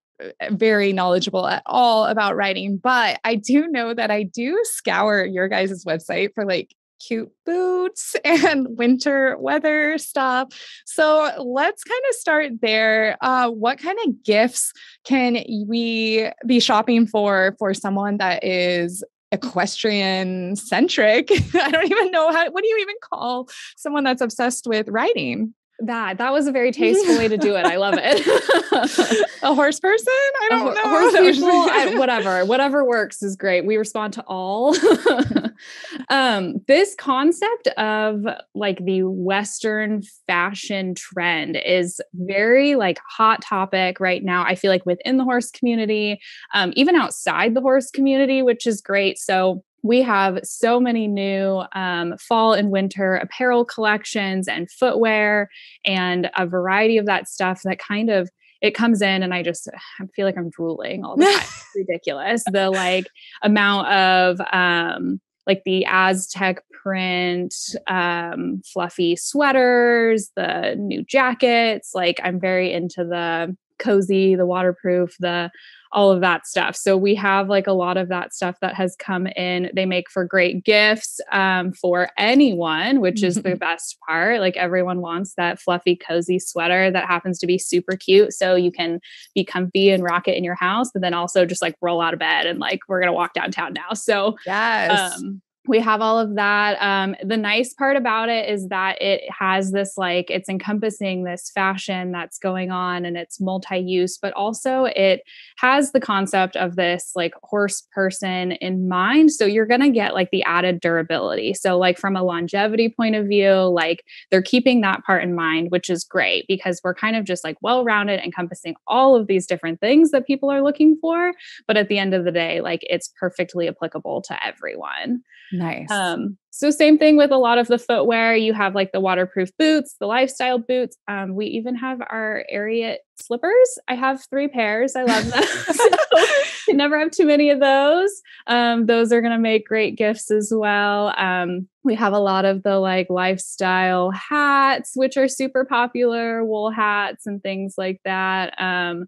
very knowledgeable at all about writing, but I do know that I do scour your guys' website for like cute boots and winter weather stuff. So let's kind of start there. What kind of gifts can we be shopping for someone that is equestrian centric? I don't even know what do you even call someone that's obsessed with riding? That was a very tasteful way to do it. I love it. A horse person? I don't know. Horse people, whatever works is great. We respond to all. This concept of like the Western fashion trend is very like hot topic right now. I feel like within the horse community, even outside the horse community, which is great. So we have so many new fall and winter apparel collections and footwear and a variety of that stuff that kind of, it comes in and I feel like I'm drooling all the time. It's ridiculous. The like amount of like the Aztec print, fluffy sweaters, the new jackets. Like I'm very into the cozy, the waterproof, all of that stuff. So we have like a lot of that stuff that has come in. They make for great gifts for anyone, which is the best part. Like everyone wants that fluffy, cozy sweater that happens to be super cute. So you can be comfy and rock it in your house, but then also just like roll out of bed and like, we're going to walk downtown now. So yes. We have all of that. The nice part about it is that it has this, like, it's encompassing this fashion that's going on and it's multi-use, but also it has the concept of this like horse person in mind. So you're going to get like the added durability. So like from a longevity point of view, like they're keeping that part in mind, which is great because we're kind of just like well-rounded, encompassing all of these different things that people are looking for. But at the end of the day, like it's perfectly applicable to everyone. Nice. So same thing with a lot of the footwear. You have like the waterproof boots, the lifestyle boots. We even have our Ariat slippers. I have 3 pairs. I love them. So you never have too many of those. Those are going to make great gifts as well. We have a lot of the like lifestyle hats, which are super popular, wool hats and things like that. And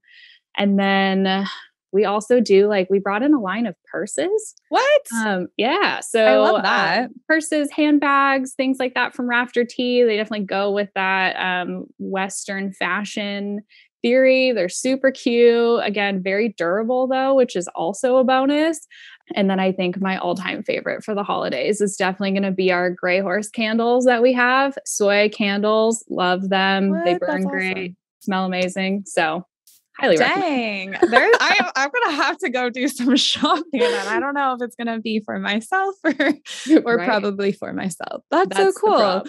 then we also do like, we brought in a line of purses. What? Yeah. So I love that. Purses, handbags, things like that from Rafter Tea. They definitely go with that Western fashion theory. They're super cute. Again, very durable though, which is also a bonus. And then I think my all-time favorite for the holidays is definitely going to be our Gray Horse candles that we have. Soy candles. Love them. What? They burn That's great, awesome. Smell amazing. So highly recommend. Dang, I'm gonna have to go do some shopping, and I don't know if it's gonna be for myself or Right. probably for myself. That's so cool. The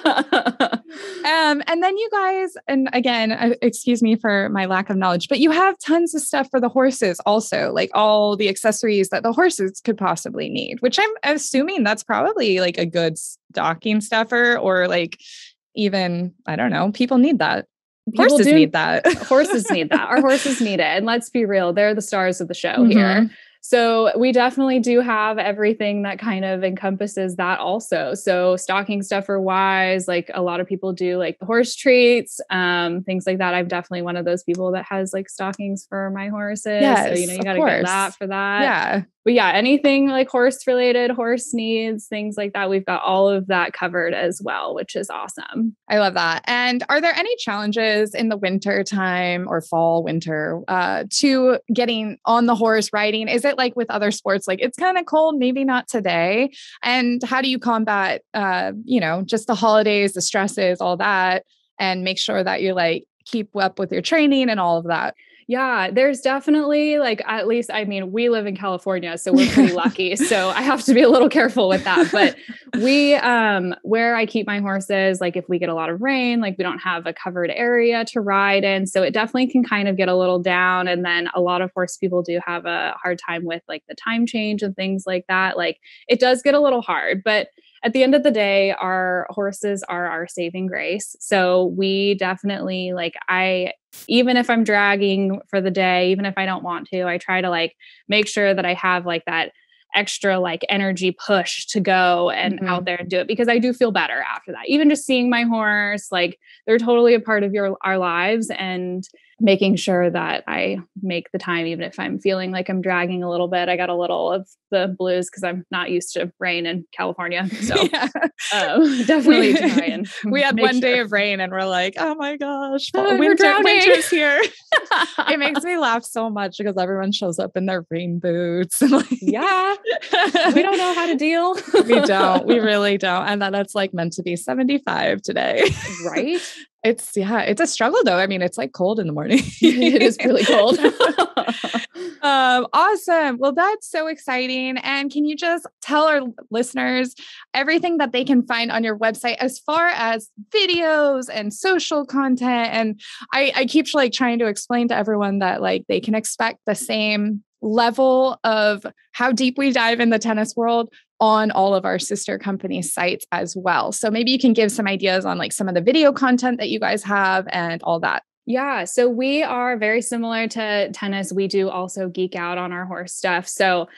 problem. And then you guys, and again, excuse me for my lack of knowledge, but you have tons of stuff for the horses also, like all the accessories that the horses could possibly need, which I'm assuming that's probably like a good stocking stuffer or like even, I don't know, people need that. Horses need that. Horses need that. Our horses need it. And let's be real, they're the stars of the show here. So we definitely do have everything that kind of encompasses that also. So stocking stuffer wise, like a lot of people do like the horse treats, things like that. I'm definitely one of those people that has like stockings for my horses. Yes, so, you got to get that for that. Yeah. But yeah, anything like horse related, horse needs, things like that. We've got all of that covered as well, which is awesome. I love that. And are there any challenges in the winter time or fall, winter, to getting on the horse riding? Is it like with other sports, like it's kind of cold, maybe not today? And how do you combat, just the holidays, the stresses, all that, and make sure that you like keep up with your training and all of that? Yeah, there's definitely like, at least, I mean, we live in California, so we're pretty lucky. So I have to be a little careful with that. But we, where I keep my horses, like if we get a lot of rain, like we don't have a covered area to ride in. So it definitely can kind of get a little down. And then a lot of horse people do have a hard time with like the time change and things like that. Like it does get a little hard, but at the end of the day, our horses are our saving grace. So we definitely even if I'm dragging for the day, even if I don't want to, I try to like make sure that I have like that extra like energy push to go and out there and do it, because I do feel better after that. Even just seeing my horse, like they're totally a part of our lives, and making sure that I make the time, even if I'm feeling like I'm dragging a little bit. I got a little of the blues because I'm not used to rain in California. So definitely try and we had one day of rain and we're like, oh my gosh, winter's here. It makes me laugh so much because everyone shows up in their rain boots. And like, yeah, we don't know how to deal. We really don't. And then it's like meant to be 75 today. Right. It's a struggle though. I mean, it's like cold in the morning. It is really cold. Awesome. Well, that's so exciting. And can you just tell our listeners everything that they can find on your website as far as videos and social content? And I keep like trying to explain to everyone that like they can expect the same level of how deep we dive in the tennis world on all of our sister company sites as well. So maybe you can give some ideas on like some of the video content that you guys have and all that. Yeah, so we are very similar to tennis. We do also geek out on our horse stuff. So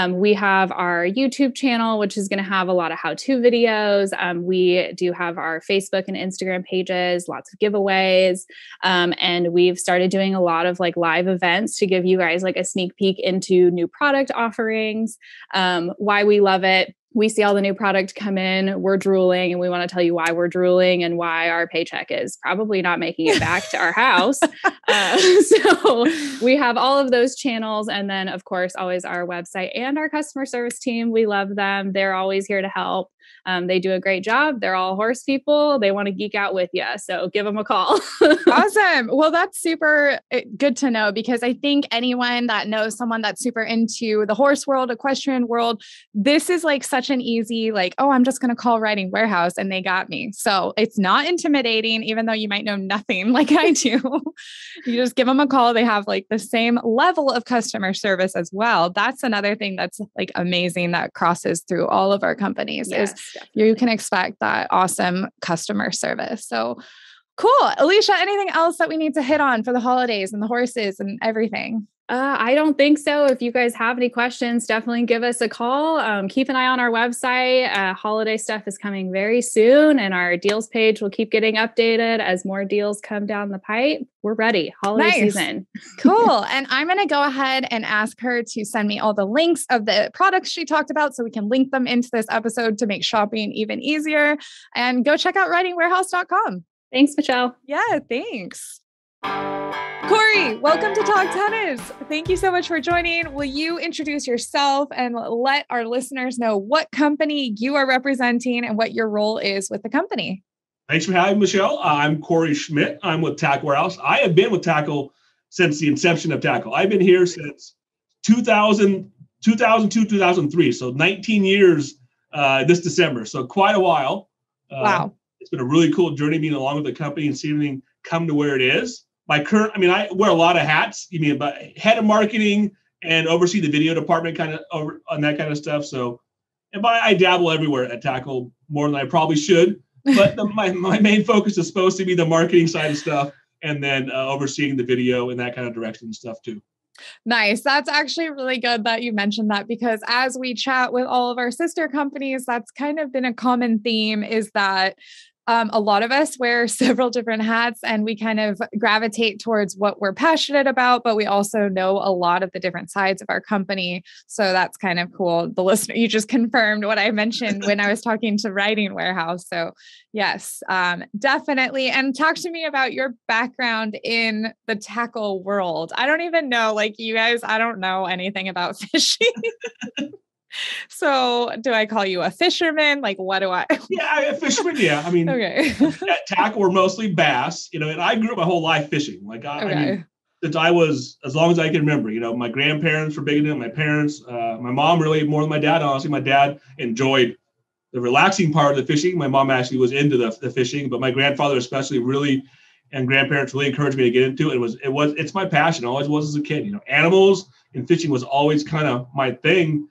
we have our YouTube channel, which is going to have a lot of how-to videos. We do have our Facebook and Instagram pages, lots of giveaways. And we've started doing a lot of like live events to give you guys like a sneak peek into new product offerings, why we love it. We see all the new product come in, we're drooling, and we want to tell you why we're drooling and why our paycheck is probably not making it back to our house. So we have all of those channels. And then, of course, always our website and our customer service team. We love them. They're always here to help. They do a great job. They're all horse people. They want to geek out with you. So give them a call. Awesome. Well, that's super good to know, because I think anyone that knows someone that's super into the horse world, equestrian world, this is like such an easy, like, oh, I'm just going to call Riding Warehouse and they got me. So it's not intimidating, even though you might know nothing like I do. You just give them a call. They have like the same level of customer service as well. That's another thing that's like amazing that crosses through all of our companies. Yes. You can expect that awesome customer service. So cool. Alicia, anything else that we need to hit on for the holidays and the horses and everything? I don't think so. If you guys have any questions, definitely give us a call. Keep an eye on our website. Holiday stuff is coming very soon, and our deals page will keep getting updated as more deals come down the pipe. We're ready. Holiday season. Cool. And I'm going to go ahead and ask her to send me all the links of the products she talked about so we can link them into this episode to make shopping even easier. And go check out ridingwarehouse.com. Thanks, Michelle. Yeah, thanks. Corey, welcome to Talk Tennis. Thank you so much for joining. Will you introduce yourself and let our listeners know what company you are representing and what your role is with the company? Thanks for having me, Michelle. I'm Corey Schmidt. I'm with Tackle Warehouse. I have been with Tackle since the inception of Tackle. I've been here since 2002, 2003. So 19 years this December. So quite a while. Wow. It's been a really cool journey being along with the company and seeing everything come to where it is. I wear a lot of hats. But head of marketing and oversee the video department kind of over on that kind of stuff. So, I dabble everywhere at Tackle more than I probably should. But my main focus is supposed to be the marketing side of stuff, and then overseeing the video and that kind of direction and stuff too. Nice. That's actually really good that you mentioned that, because as we chat with all of our sister companies, that's kind of been a common theme, is that a lot of us wear several different hats and we kind of gravitate towards what we're passionate about, but we also know a lot of the different sides of our company. So that's kind of cool. The listener, you just confirmed what I mentioned when I was talking to Riding Warehouse. So yes, definitely. And talk to me about your background in the tackle world. I don't even know, like you guys, I don't know anything about fishing. So do I call you a fisherman? Like, what do I? Yeah, a fisherman. Yeah. Okay. At Tackle, we're mostly bass, and I grew up my whole life fishing. Since I was, as long as I can remember, my grandparents were big into it, my parents, my mom really more than my dad. Honestly, my dad enjoyed the relaxing part of the fishing. My mom actually was into the fishing, but my grandfather especially and grandparents really encouraged me to get into it. It's my passion. Always was as a kid. Animals and fishing was always kind of my thing.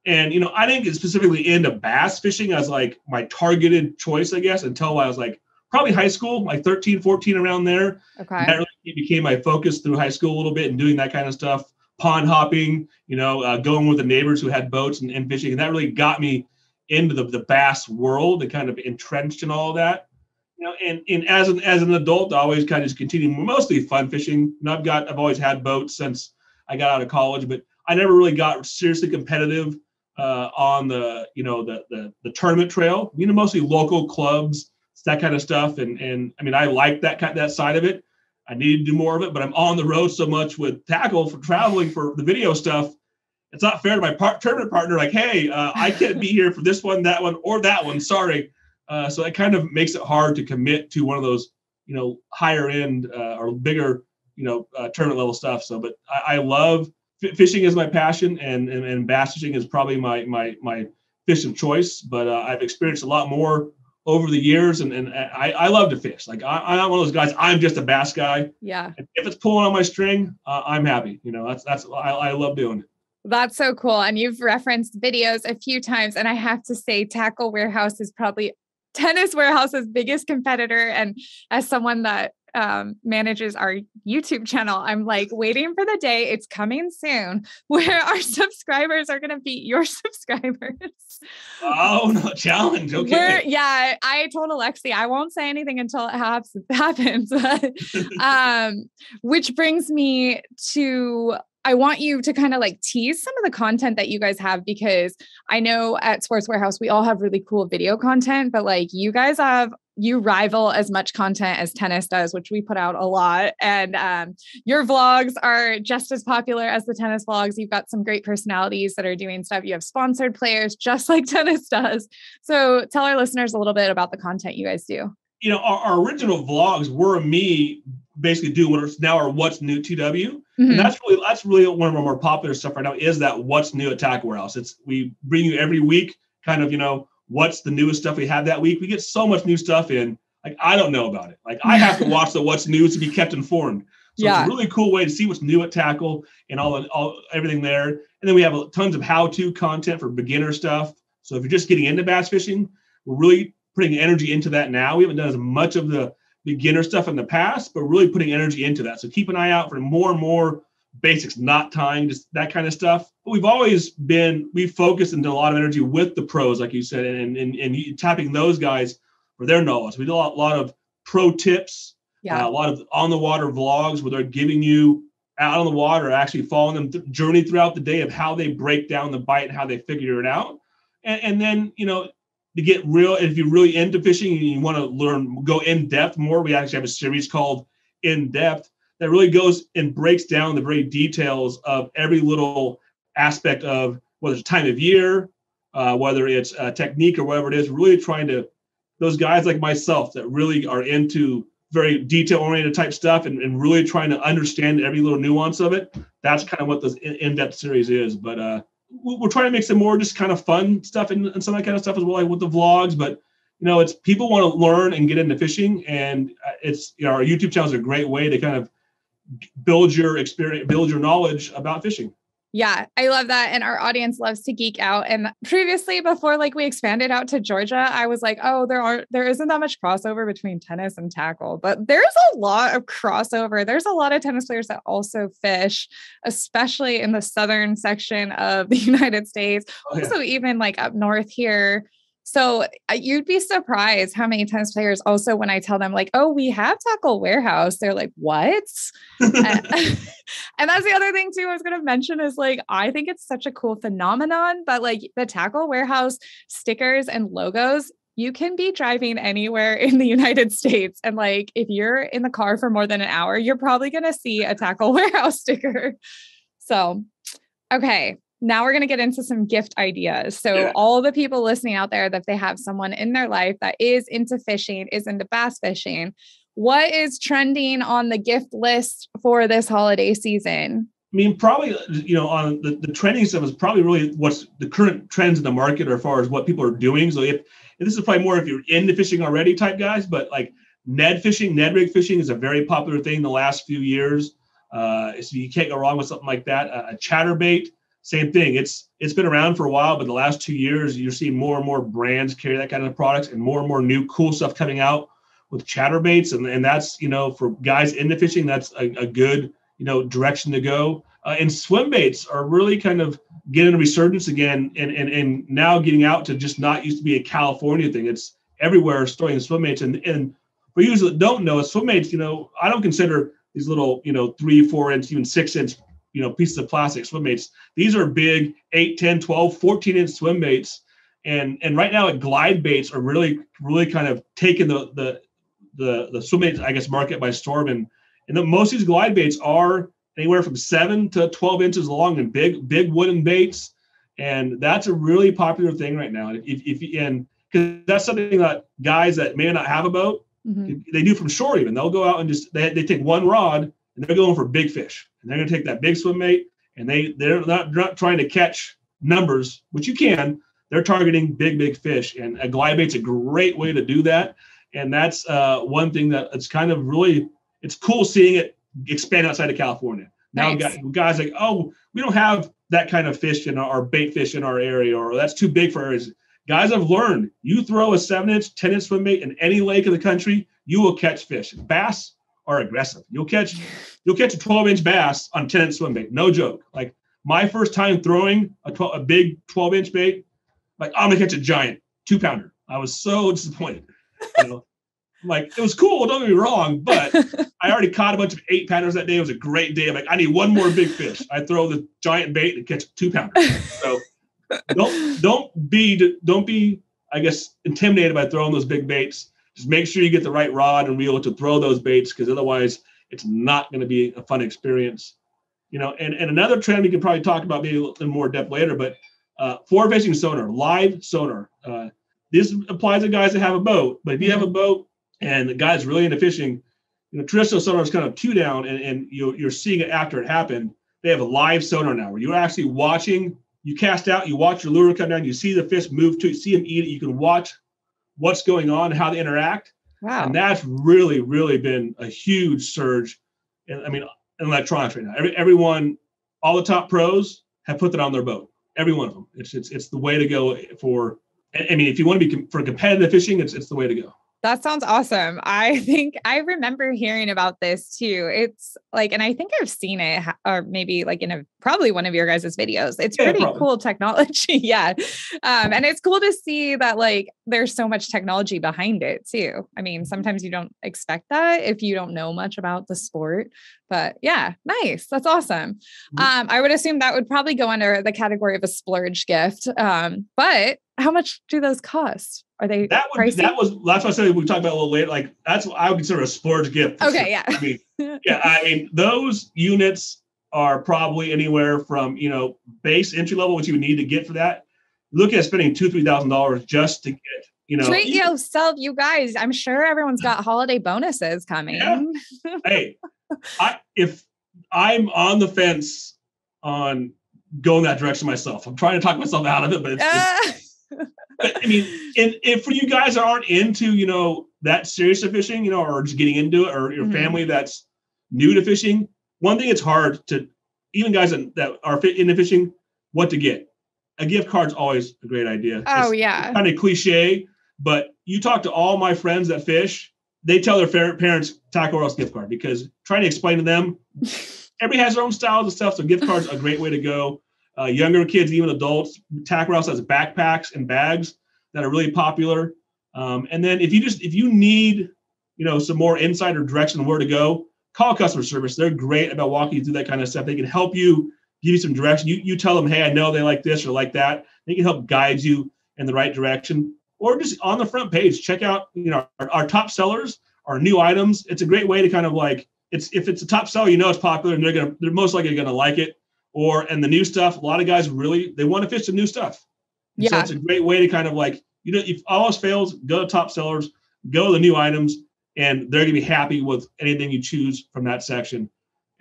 And, I didn't get specifically into bass fishing as like my targeted choice, I guess, until I was like probably high school, like 13, 14 around there. Okay. And that really became my focus through high school a little bit and doing that kind of stuff, pond hopping, going with the neighbors who had boats and fishing. And that really got me into the bass world and kind of entrenched in all of that. And as an adult, I always kind of just continue mostly fun fishing. I've always had boats since I got out of college, but I never really got seriously competitive on the tournament trail, mostly local clubs, that kind of stuff. And I like that side of it. I need to do more of it, but I'm on the road so much with Tackle for traveling for the video stuff. It's not fair to my tournament partner. Like, hey, I can't be here for this one, that one, or that one. Sorry. So it kind of makes it hard to commit to one of those, higher end or bigger, tournament level stuff. So, but I love fishing is my passion, and bass fishing is probably my fish of choice. But I've experienced a lot more over the years, and I love to fish. Like I'm not one of those guys. I'm just a bass guy. Yeah. If it's pulling on my string, I'm happy. I love doing it. That's so cool. And you've referenced videos a few times, and I have to say, Tackle Warehouse is probably Tennis Warehouse's biggest competitor. And as someone that manages our YouTube channel. I'm like waiting for the day, it's coming soon, where our subscribers are going to beat your subscribers. Oh, no, challenge. Okay. I told Alexi, I won't say anything until it happens. Which brings me to, I want you to kind of like tease some of the content that you guys have, because I know at Sports Warehouse, we all have really cool video content, but like you guys you rival as much content as tennis does, which we put out a lot. And your vlogs are just as popular as the tennis vlogs. You've got some great personalities that are doing stuff. You have sponsored players just like tennis does. So tell our listeners a little bit about the content you guys do. You know, our original vlogs were me basically doing what's now our What's New TW. Mm-hmm. And that's really one of our more popular stuff right now is that What's New at Tackle Warehouse. We bring you every week kind of, you know, what's the newest stuff we have that week. We get so much new stuff in, like, I don't know about it. Like I have to watch the What's New to be kept informed. So it's a really cool way to see what's new at Tackle and everything there. And then we have tons of how-to content for beginner stuff. So if you're just getting into bass fishing, we're really putting energy into that now. We haven't done as much of the beginner stuff in the past, but really putting energy into that. So keep an eye out for more and more basics, knot tying, just that kind of stuff. But we've focused and done a lot of energy with the pros, like you said, and tapping those guys for their knowledge. We do a lot of pro tips, a lot of on the water vlogs where they're giving you out on the water, actually following them journey throughout the day of how they break down the bite and how they figure it out. And then, you know, to get real, if you're really into fishing and you want to go in depth more, we actually have a series called In Depth that really goes and breaks down the very details of every little aspect of whether it's time of year, whether it's technique or whatever it is, really trying to, those guys like myself that really are into very detail-oriented type stuff and really trying to understand every little nuance of it. That's kind of what this in-depth series is. But we're trying to make some more just kind of fun stuff and some of that kind of stuff as well, like with the vlogs. But, you know, it's people want to learn and get into fishing. And it's, you know, our YouTube channel is a great way to kind of build your experience, build your knowledge about fishing. Yeah, I love that. And our audience loves to geek out. And previously, before like we expanded out to Georgia, I was like, oh, there isn't that much crossover between tennis and tackle, but there's a lot of crossover. There's a lot of tennis players that also fish, especially in the southern section of the United States. Also, even like up north here. So you'd be surprised how many tennis players also, when I tell them like, oh, we have Tackle Warehouse, they're like, what? And that's the other thing too, I was going to mention is like, I think it's such a cool phenomenon, but like the Tackle Warehouse stickers and logos, you can be driving anywhere in the United States. And like, if you're in the car for more than an hour, you're probably going to see a Tackle Warehouse sticker. So, okay. Now we're going to get into some gift ideas. So all the people listening out there, that if they have someone in their life that is into fishing, is into bass fishing, what is trending on the gift list for this holiday season? I mean, probably, you know, on the trending stuff is probably really what's the current trends in the market, or as far as what people are doing. So if this is probably more if you're into fishing already type guys, but like Ned rig fishing is a very popular thing the last few years. So you can't go wrong with something like that. A chatterbait. Same thing. It's been around for a while, but the last 2 years, you're seeing more and more brands carry that kind of products and more new cool stuff coming out with chatterbaits. And that's, you know, for guys into fishing, that's a good, you know, direction to go. And swim baits are really kind of getting a resurgence again and now getting out to just not used to be a California thing. It's everywhere storing swim baits. And for you that don't know, swim baits, you know, I don't consider these little, you know, 3-4 inch, even 6 inch, you know, pieces of plastic swim baits. These are big 8, 10, 12, 14 inch swim baits. And right now glide baits are really kind of taking the swim bait, I guess, market by storm. And most of these glide baits are anywhere from 7 to 12 inches long and big wooden baits. And that's a really popular thing right now. Because that's something that guys that may not have a boat, they do from shore even. They'll go out and just, they take one rod and they're going for big fish. And they're going to take that big swim bait, and they're not trying to catch numbers, which you can. They're targeting big fish, and a glide bait's a great way to do that. And that's one thing that it's kind of really, it's cool seeing it expand outside of California. Now guys like, oh, we don't have that kind of fish in our bait fish in our area, or that's too big for areas. Guys have learned, you throw a 7 inch, 10 inch swim bait in any lake in the country, you will catch fish. Bass are aggressive. You'll catch a 12-inch bass on 10-inch swim bait. No joke. Like my first time throwing a big 12-inch bait, like I'm gonna catch a giant 2-pounder. I was so disappointed. You know, like it was cool. Don't get me wrong, but I already caught a bunch of 8-pounders that day. It was a great day. I'm like, I need one more big fish. I throw the giant bait and catch a 2-pounder. So don't be, I guess, intimidated by throwing those big baits. Just make sure you get the right rod and reel to throw those baits, because otherwise it's not going to be a fun experience. You know, and another trend we could probably talk about maybe a little more depth later, but forward facing sonar, live sonar. This applies to guys that have a boat, but if you have a boat and the guy's really into fishing, you know, traditional sonar is kind of 2 down and you're seeing it after it happened. They have a live sonar now where you're actually watching, you cast out, you watch your lure come down, you see the fish move to it, see them eat it. You can watch what's going on, how they interact. Wow. And that's really, really been a huge surge. And I mean, in electronics right now, everyone, all the top pros have put that on their boat. Every one of them. It's the way to go for, I mean, if you want to be for competitive fishing, it's the way to go. That sounds awesome. I think I remember hearing about this too. It's like, and I think I've seen it, or maybe like in probably one of your guys' videos. It's pretty cool technology. Yeah. And it's cool to see that like there's so much technology behind it too. I mean, sometimes you don't expect that if you don't know much about the sport, but yeah, nice. That's awesome. I would assume that would probably go under the category of a splurge gift. But how much do those cost? Are they pricey? That's what I said we talked about a little later. Like that's what I would consider a splurge gift. Okay, sure. yeah. I mean, those units are probably anywhere from, you know, base entry level, what you would need to get for that. Look at spending $2,000-$3,000 just to get, you know. Treat yourself, you guys. I'm sure everyone's got holiday bonuses coming. Yeah. Hey, if I'm on the fence on going that direction myself, I'm trying to talk myself out of it, but I mean, and if for you guys that aren't into, you know, that serious of fishing, you know, or just getting into it, or your family that's new to fishing, one thing it's hard to, even guys that are into fishing, what to get. A gift card's always a great idea. Oh, it's yeah. kind of cliche, but you talk to all my friends that fish, they tell their parents Tackle Rails gift card, because trying to explain to them, everybody has their own styles and stuff, so gift cards are a great way to go. Younger kids, even adults, Tackle Rails has backpacks and bags that are really popular. And then if you need, you know, some more insight or direction on where to go, call customer service. They're great about walking you through that kind of stuff. They can help you, give you some direction. You tell them, hey, I know they like this or like that. They can help guide you in the right direction. Or just on the front page, check out, you know, our top sellers, our new items. It's a great way to kind of like, if it's a top seller, you know it's popular and they're most likely gonna like it. And the new stuff, a lot of guys they want to fish the new stuff. And so it's a great way to kind of like, you know, if all else fails, go to top sellers, go to the new items, and they're going to be happy with anything you choose from that section.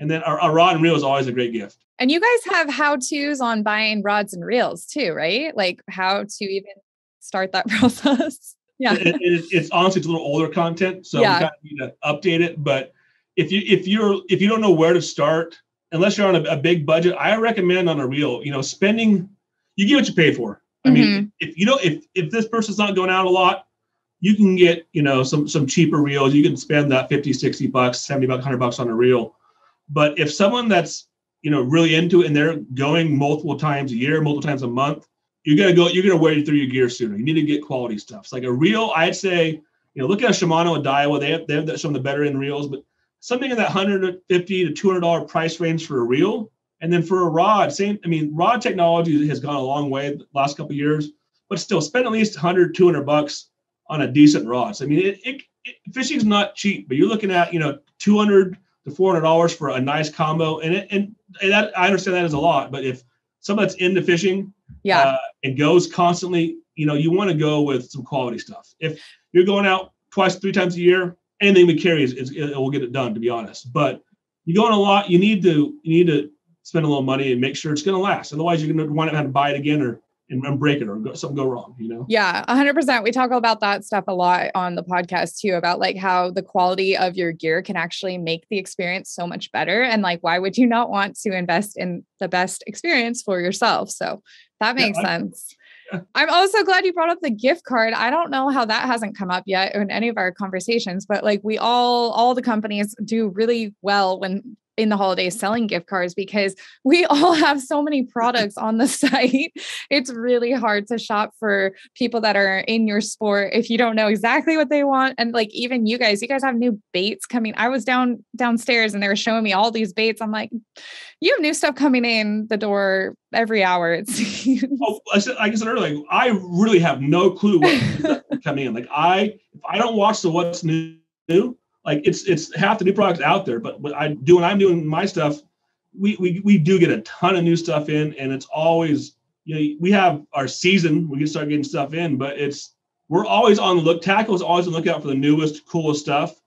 And then our rod and reel is always a great gift. And you guys have how-tos on buying rods and reels too, right? Like how to even start that process. Yeah. It's honestly, it's a little older content, so we kind of need to update it. But if you don't know where to start, unless you're on a big budget, I recommend on a reel, you know, you get what you pay for. I mean, if this person's not going out a lot, you can get, you know, some cheaper reels. You can spend that $50, $60, $70, $100 on a reel. But if someone that's, you know, really into it and they're going multiple times a year, multiple times a month, you're going to wear through your gear sooner. You need to get quality stuff. It's like a reel, I'd say, you know, look at a Shimano and Daiwa. They have some of the better end reels, but something in that $150 to $200 price range for a reel. And then for a rod, rod technology has gone a long way the last couple of years, but still spend at least $100, $200 on a decent rod. So, I mean, fishing is not cheap, but you're looking at, you know, $200 to $400 for a nice combo. And that, I understand that is a lot, but if someone that's into fishing and goes constantly, you know, you want to go with some quality stuff. If you're going out 2-3 times a year, anything we carry it will get it done, to be honest. But you go on a lot, you need to spend a little money and make sure it's going to last. Otherwise, you're going to want to have to buy it again and break it or something go wrong, you know? Yeah, 100%. We talk about that stuff a lot on the podcast too, about like how the quality of your gear can actually make the experience so much better. And like, why would you not want to invest in the best experience for yourself? So that makes sense. I'm also glad you brought up the gift card. I don't know how that hasn't come up yet in any of our conversations, but like all the companies do really well when in the holidays selling gift cards because we all have so many products on the site. It's really hard to shop for people that are in your sport if you don't know exactly what they want. And like even you guys have new baits coming. I was downstairs and they were showing me all these baits. I'm like, you have new stuff coming in the door every hour. It's like I said earlier, I really have no clue what's coming in. Like if I don't watch the what's new, like it's half the new products out there, but when I'm doing my stuff, we do get a ton of new stuff in, and it's always, we have our season, we can start getting stuff in, but we're always on the look. Tackle is always on the lookout for the newest, coolest stuff.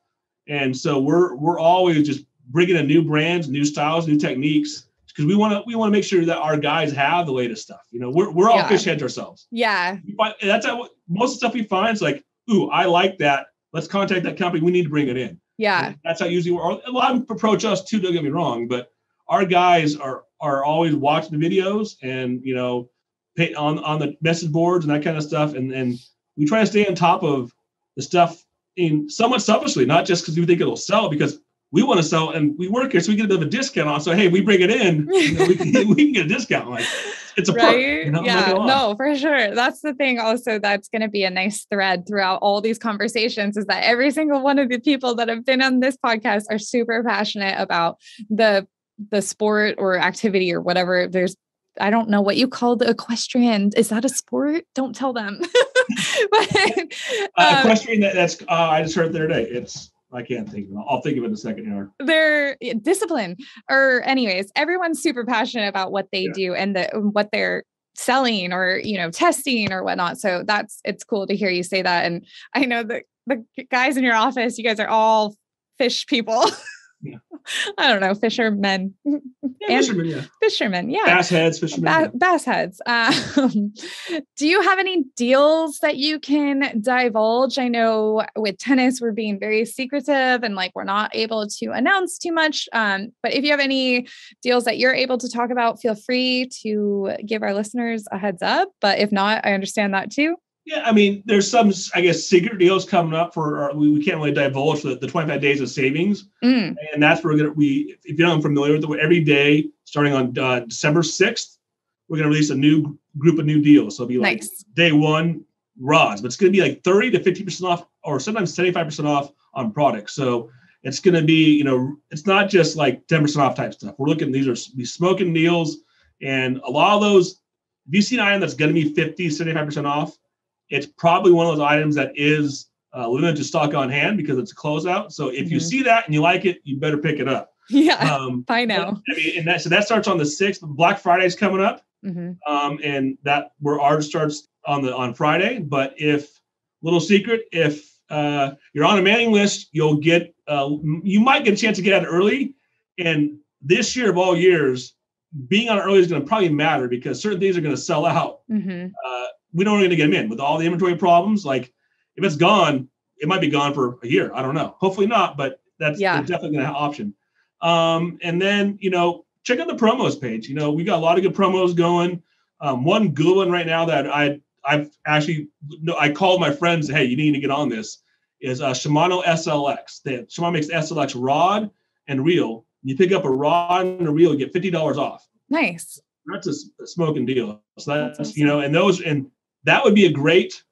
And so we're always just bringing in new brands, new styles, new techniques, because we want to make sure that our guys have the latest stuff. We're all fish heads ourselves. Yeah. That's how most of the stuff we find is like, ooh, I like that. Let's contact that company. We need to bring it in. Yeah. And that's how usually a lot of them approach us too. Don't get me wrong, but our guys are always watching the videos and, on the message boards and that kind of stuff. And we try to stay on top of the stuff in somewhat selfishly, not just because we think it'll sell, because we want to sell and we work here, so we get a bit of a discount on. So, hey, we bring it in, we can get a discount. Like it's a perk. Yeah, no, for sure. That's the thing. Also, that's going to be a nice thread throughout all these conversations is that every single one of the people that have been on this podcast are super passionate about the sport or activity or whatever. I don't know what you call the equestrian. Is that a sport? Don't tell them. Equestrian. That's I just heard the other day. I can't think of it. I'll think of it in a second here. Their discipline, or anyways, everyone's super passionate about what they do and what they're selling or, testing or whatnot. So it's cool to hear you say that. And I know that the guys in your office, you guys are all fish people. Yeah. I don't know, fishermen. Fishermen, yeah. Bass heads, fishermen. Bass heads. Do you have any deals that you can divulge? I know with tennis, we're being very secretive and like we're not able to announce too much. But if you have any deals that you're able to talk about, feel free to give our listeners a heads up. But if not, I understand that too. Yeah, I mean, there's some, I guess, secret deals coming up for we can't really divulge the 25 days of savings. And that's where if you're not familiar with it, every day starting on December 6th, we're going to release a new group of new deals. So it'll be like day one rods, but it's going to be like 30 to 50% off or sometimes 75% off on products. So it's going to be, it's not just like 10% off type stuff. We're looking, these are smoking deals, and a lot of those, if you see an item that's going to be 50, 75% off, it's probably one of those items that is limited to stock on hand because it's a closeout. So if you see that and you like it, you better pick it up. Yeah, I know. So that starts on the 6th. Black Friday is coming up, and that where ours starts on Friday. But if you're on a mailing list, you'll get you might get a chance to get out early. And this year of all years, being on early is going to probably matter because certain things are going to sell out. We don't know when to get them in with all the inventory problems. Like if it's gone, it might be gone for a year. I don't know. Hopefully not, but that's definitely going to have an option. And then, check out the promos page. We got a lot of good promos going. One good one right now that I've actually, I called my friends, hey, you need to get on this, is Shimano SLX. Shimano makes SLX rod and reel. You pick up a rod and a reel, you get $50 off. Nice. That's a smoking deal. So that's awesome. and that would be a great,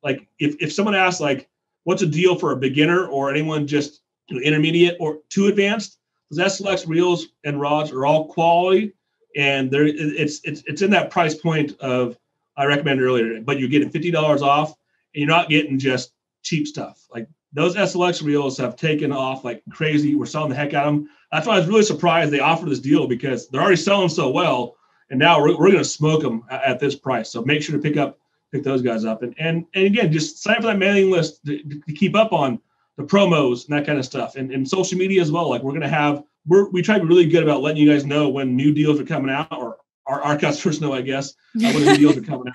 like if someone asks like, what's a deal for a beginner or anyone just intermediate or too advanced, those SLX reels and rods are all quality, and it's in that price point of I recommended earlier, but you're getting $50 off, and you're not getting just cheap stuff. Like those SLX reels have taken off like crazy. We're selling the heck out of them. That's why I was really surprised they offered this deal because they're already selling so well, and now we're going to smoke them at this price. So make sure to pick those guys up, and again, just sign up for that mailing list to keep up on the promos and that kind of stuff, and social media as well. Like we're going to have, we try to be really good about letting you guys know when new deals are coming out, or our customers know, I guess, when the new deals are coming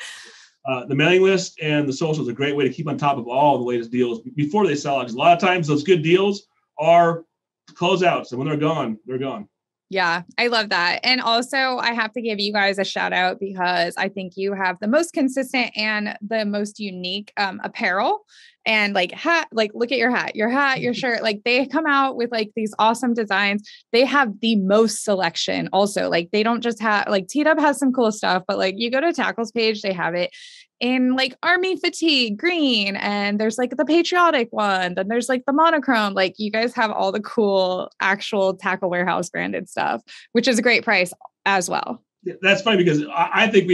out. The mailing list and the social is a great way to keep on top of all the latest deals before they sell out. Because a lot of times those good deals are closeouts, and when they're gone, they're gone. Yeah, I love that. And also, I have to give you guys a shout out because I think you have the most consistent and the most unique apparel and like hat. Like, look at your hat, your shirt. Like, they come out with like these awesome designs. They have the most selection also. Like, they don't just have like T-Dub has some cool stuff, but like you go to Tackle's page, they have it in like army fatigue green, and there's like the patriotic one, then there's like the monochrome. Like, you guys have all the cool actual Tackle Warehouse branded stuff, which is a great price as well. That's funny because I think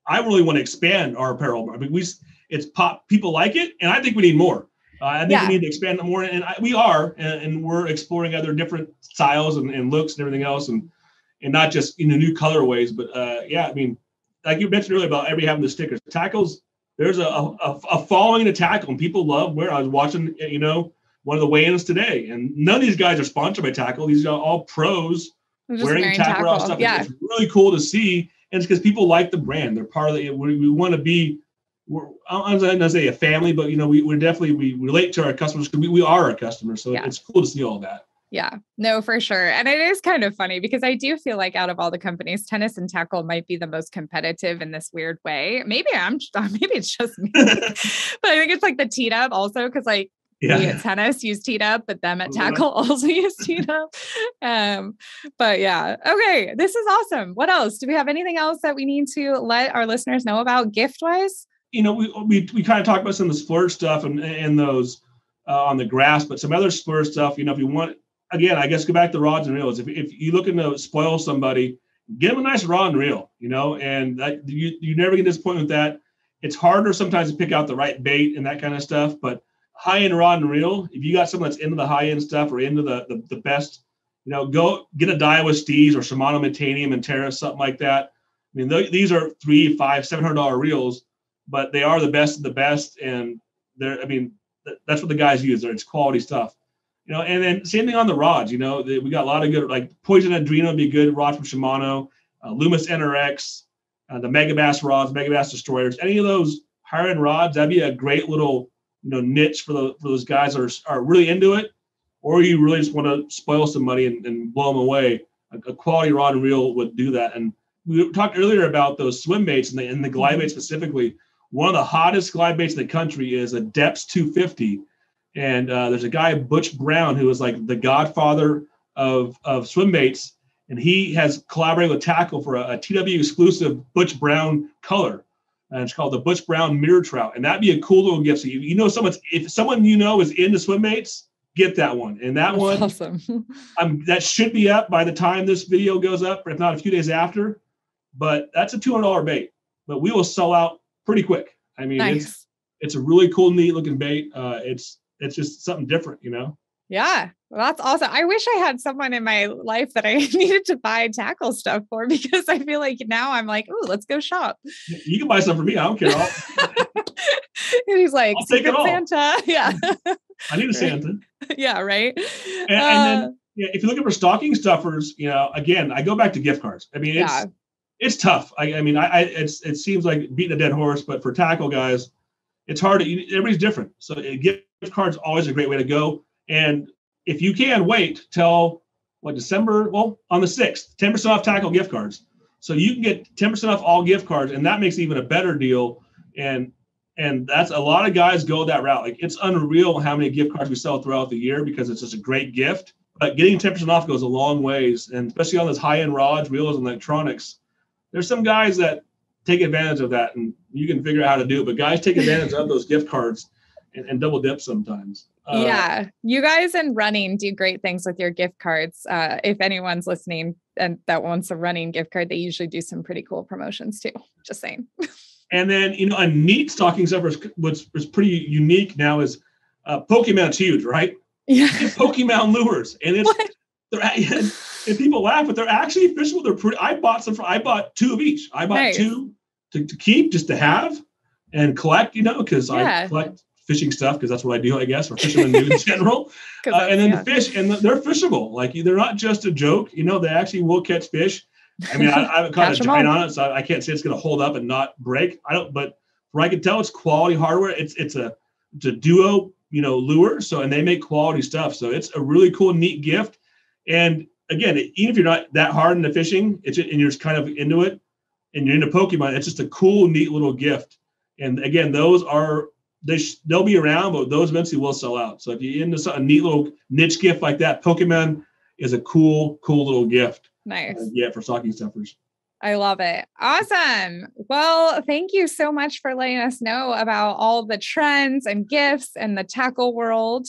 I really want to expand our apparel. I mean, it's pop, people like it, and I think we need more. I think we need to expand it more, and we are, and we're exploring other different styles and looks and everything else, and not just new colorways, but I mean, like you mentioned earlier about everybody having the stickers. Tackles, there's a following to Tackle, and people love I was watching, one of the weigh-ins today, and none of these guys are sponsored by Tackle. These are all pros wearing Tackle stuff. Yeah. It's really cool to see, and it's because people like the brand. They're part of the. We want to be. I'm not going to say a family, but we definitely relate to our customers because we are our customers. So it's cool to see all that. Yeah, no, for sure. And it is kind of funny because I do feel like out of all the companies, Tennis and Tackle might be the most competitive in this weird way. Maybe it's just me, but I think it's like the T-Dub also because like we at Tennis use T-Dub, but them at Tackle also use T-Dub. But yeah, okay, this is awesome. What else? Do we have anything else that we need to let our listeners know about gift-wise? We kind of talked about some of the splurge stuff and those on the grass, but some other splurge stuff. If you want. Again, I guess go back to rods and reels. If you're looking to spoil somebody, get them a nice rod and reel, and that, you never get disappointed with that. It's harder sometimes to pick out the right bait and that kind of stuff, but high-end rod and reel, if you got someone that's into the high-end stuff or into the best, go get a Daiwa Steez or Shimano Metanium and Terra, something like that. I mean, these are $300, $500, $700 reels, but they are the best of the best, and that's what the guys use. It's quality stuff. And then same thing on the rods. We got a lot of good, like Poison Adreno would be a good rod from Shimano, Loomis NRX, the Megabass rods, Megabass Destroyers. Any of those higher end rods, that'd be a great little niche for those guys that are really into it, or you really just want to spoil somebody and blow them away. A quality rod and reel would do that. And we talked earlier about those swim baits and the glide baits specifically. One of the hottest glide baits in the country is a Depths 250. And there's a guy, Butch Brown, who is like the godfather of swim baits. And he has collaborated with Tackle for a TW exclusive Butch Brown color. And it's called the Butch Brown Mirror Trout. And that'd be a cool little gift. So if someone is into swim baits, get that one. And that's one, awesome. That should be up by the time this video goes up, if not a few days after. But that's a $200 bait. But we will sell out pretty quick. I mean, nice. It's a really cool, neat looking bait. It's just something different, Yeah, well, that's awesome. I wish I had someone in my life that I needed to buy Tackle stuff for because I feel like now I'm like, oh, let's go shop. You can buy some for me. I don't care. And he's like, I'll take it all. Santa. Yeah. I need a Santa. Yeah, right. And then if you're looking for stocking stuffers, again, I go back to gift cards. I mean, it's tough. It seems like beating a dead horse, but for Tackle guys, it's hard. Everybody's different. So gift cards always a great way to go. And if you can wait till December, on the 6th, 10% off Tackle gift cards. So you can get 10% off all gift cards, and that makes it even a better deal. And that's a lot of guys go that route. Like, it's unreal how many gift cards we sell throughout the year because it's just a great gift. But getting 10% off goes a long ways, and especially on those high-end rods, reels, and electronics. There's some guys that take advantage of that, and you can figure out how to do it. But guys take advantage of those gift cards and double dip sometimes. Yeah, you guys in running do great things with your gift cards. If anyone's listening and that wants a running gift card, they usually do some pretty cool promotions too. Just saying. And then, a neat stocking stuffer was pretty unique now is Pokemon's huge, right? Yeah. Pokemon lures. And and people laugh, but they're actually fishable. They're pretty. I bought 2 of each. I bought 2 to keep, just to have and collect, because I collect fishing stuff because that's what I do, I guess, or fishermen do in general. And then the fish, and they're fishable. Like, they're not just a joke. They actually will catch fish. I mean, I haven't caught a giant on it, so I can't say it's going to hold up and not break. But from what I can tell, it's quality hardware. It's a duo, lure. So, and they make quality stuff. So it's a really cool, neat gift. And again, even if you're not that hard into fishing, and you're just kind of into it, and you're into Pokemon, it's just a cool, neat little gift. And again, those are they'll be around, but those eventually will sell out. So if you're into a neat little niche gift like that, Pokemon is a cool little gift. Nice. For stocking stuffers. I love it. Awesome. Well, thank you so much for letting us know about all the trends and gifts and the tackle world.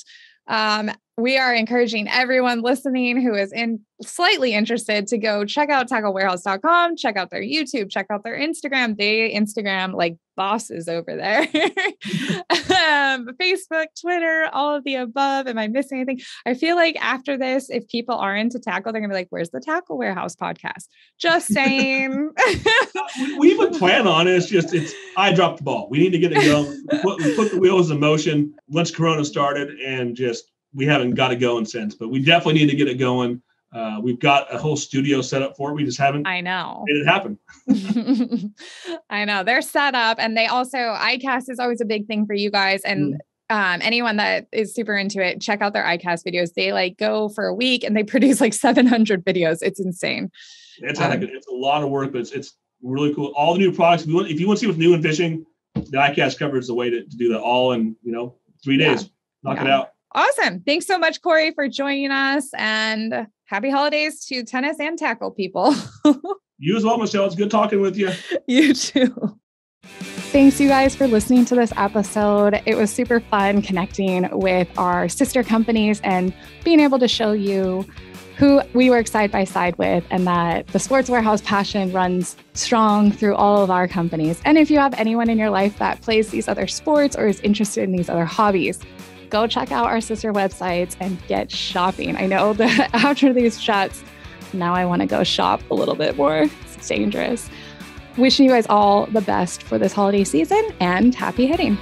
We are encouraging everyone listening who is slightly interested to go check out tacklewarehouse.com, check out their YouTube, check out their Instagram. They Instagram like bosses over there. Facebook, Twitter, all of the above. Am I missing anything? I feel like after this, if people are into tackle, they're gonna be like, where's the Tackle Warehouse podcast? Just saying. We even plan on it. I dropped the ball. We need to get it going. We put the wheels in motion once Corona started, and we haven't got it going since, but we definitely need to get it going. We've got a whole studio set up for it. We just haven't made it happen. I know they're set up, and they also, iCast is always a big thing for you guys. And anyone that is super into it, check out their iCast videos. They go for a week and they produce 700 videos. It's insane. It's a lot of work, but it's really cool. All the new products. If you want to see what's new in fishing, the iCast cover is the way to do that all in 3 days. Knock it out. Awesome. Thanks so much, Corey, for joining us, and happy holidays to tennis and tackle people. You as well, Michelle. It's good talking with you. You too. Thanks, you guys, for listening to this episode. It was super fun connecting with our sister companies and being able to show you who we work side by side with, and that the Sports Warehouse passion runs strong through all of our companies. And if you have anyone in your life that plays these other sports or is interested in these other hobbies, go check out our sister websites and get shopping. I know that after these chats, now I want to go shop a little bit more. It's dangerous. Wishing you guys all the best for this holiday season, and happy hitting.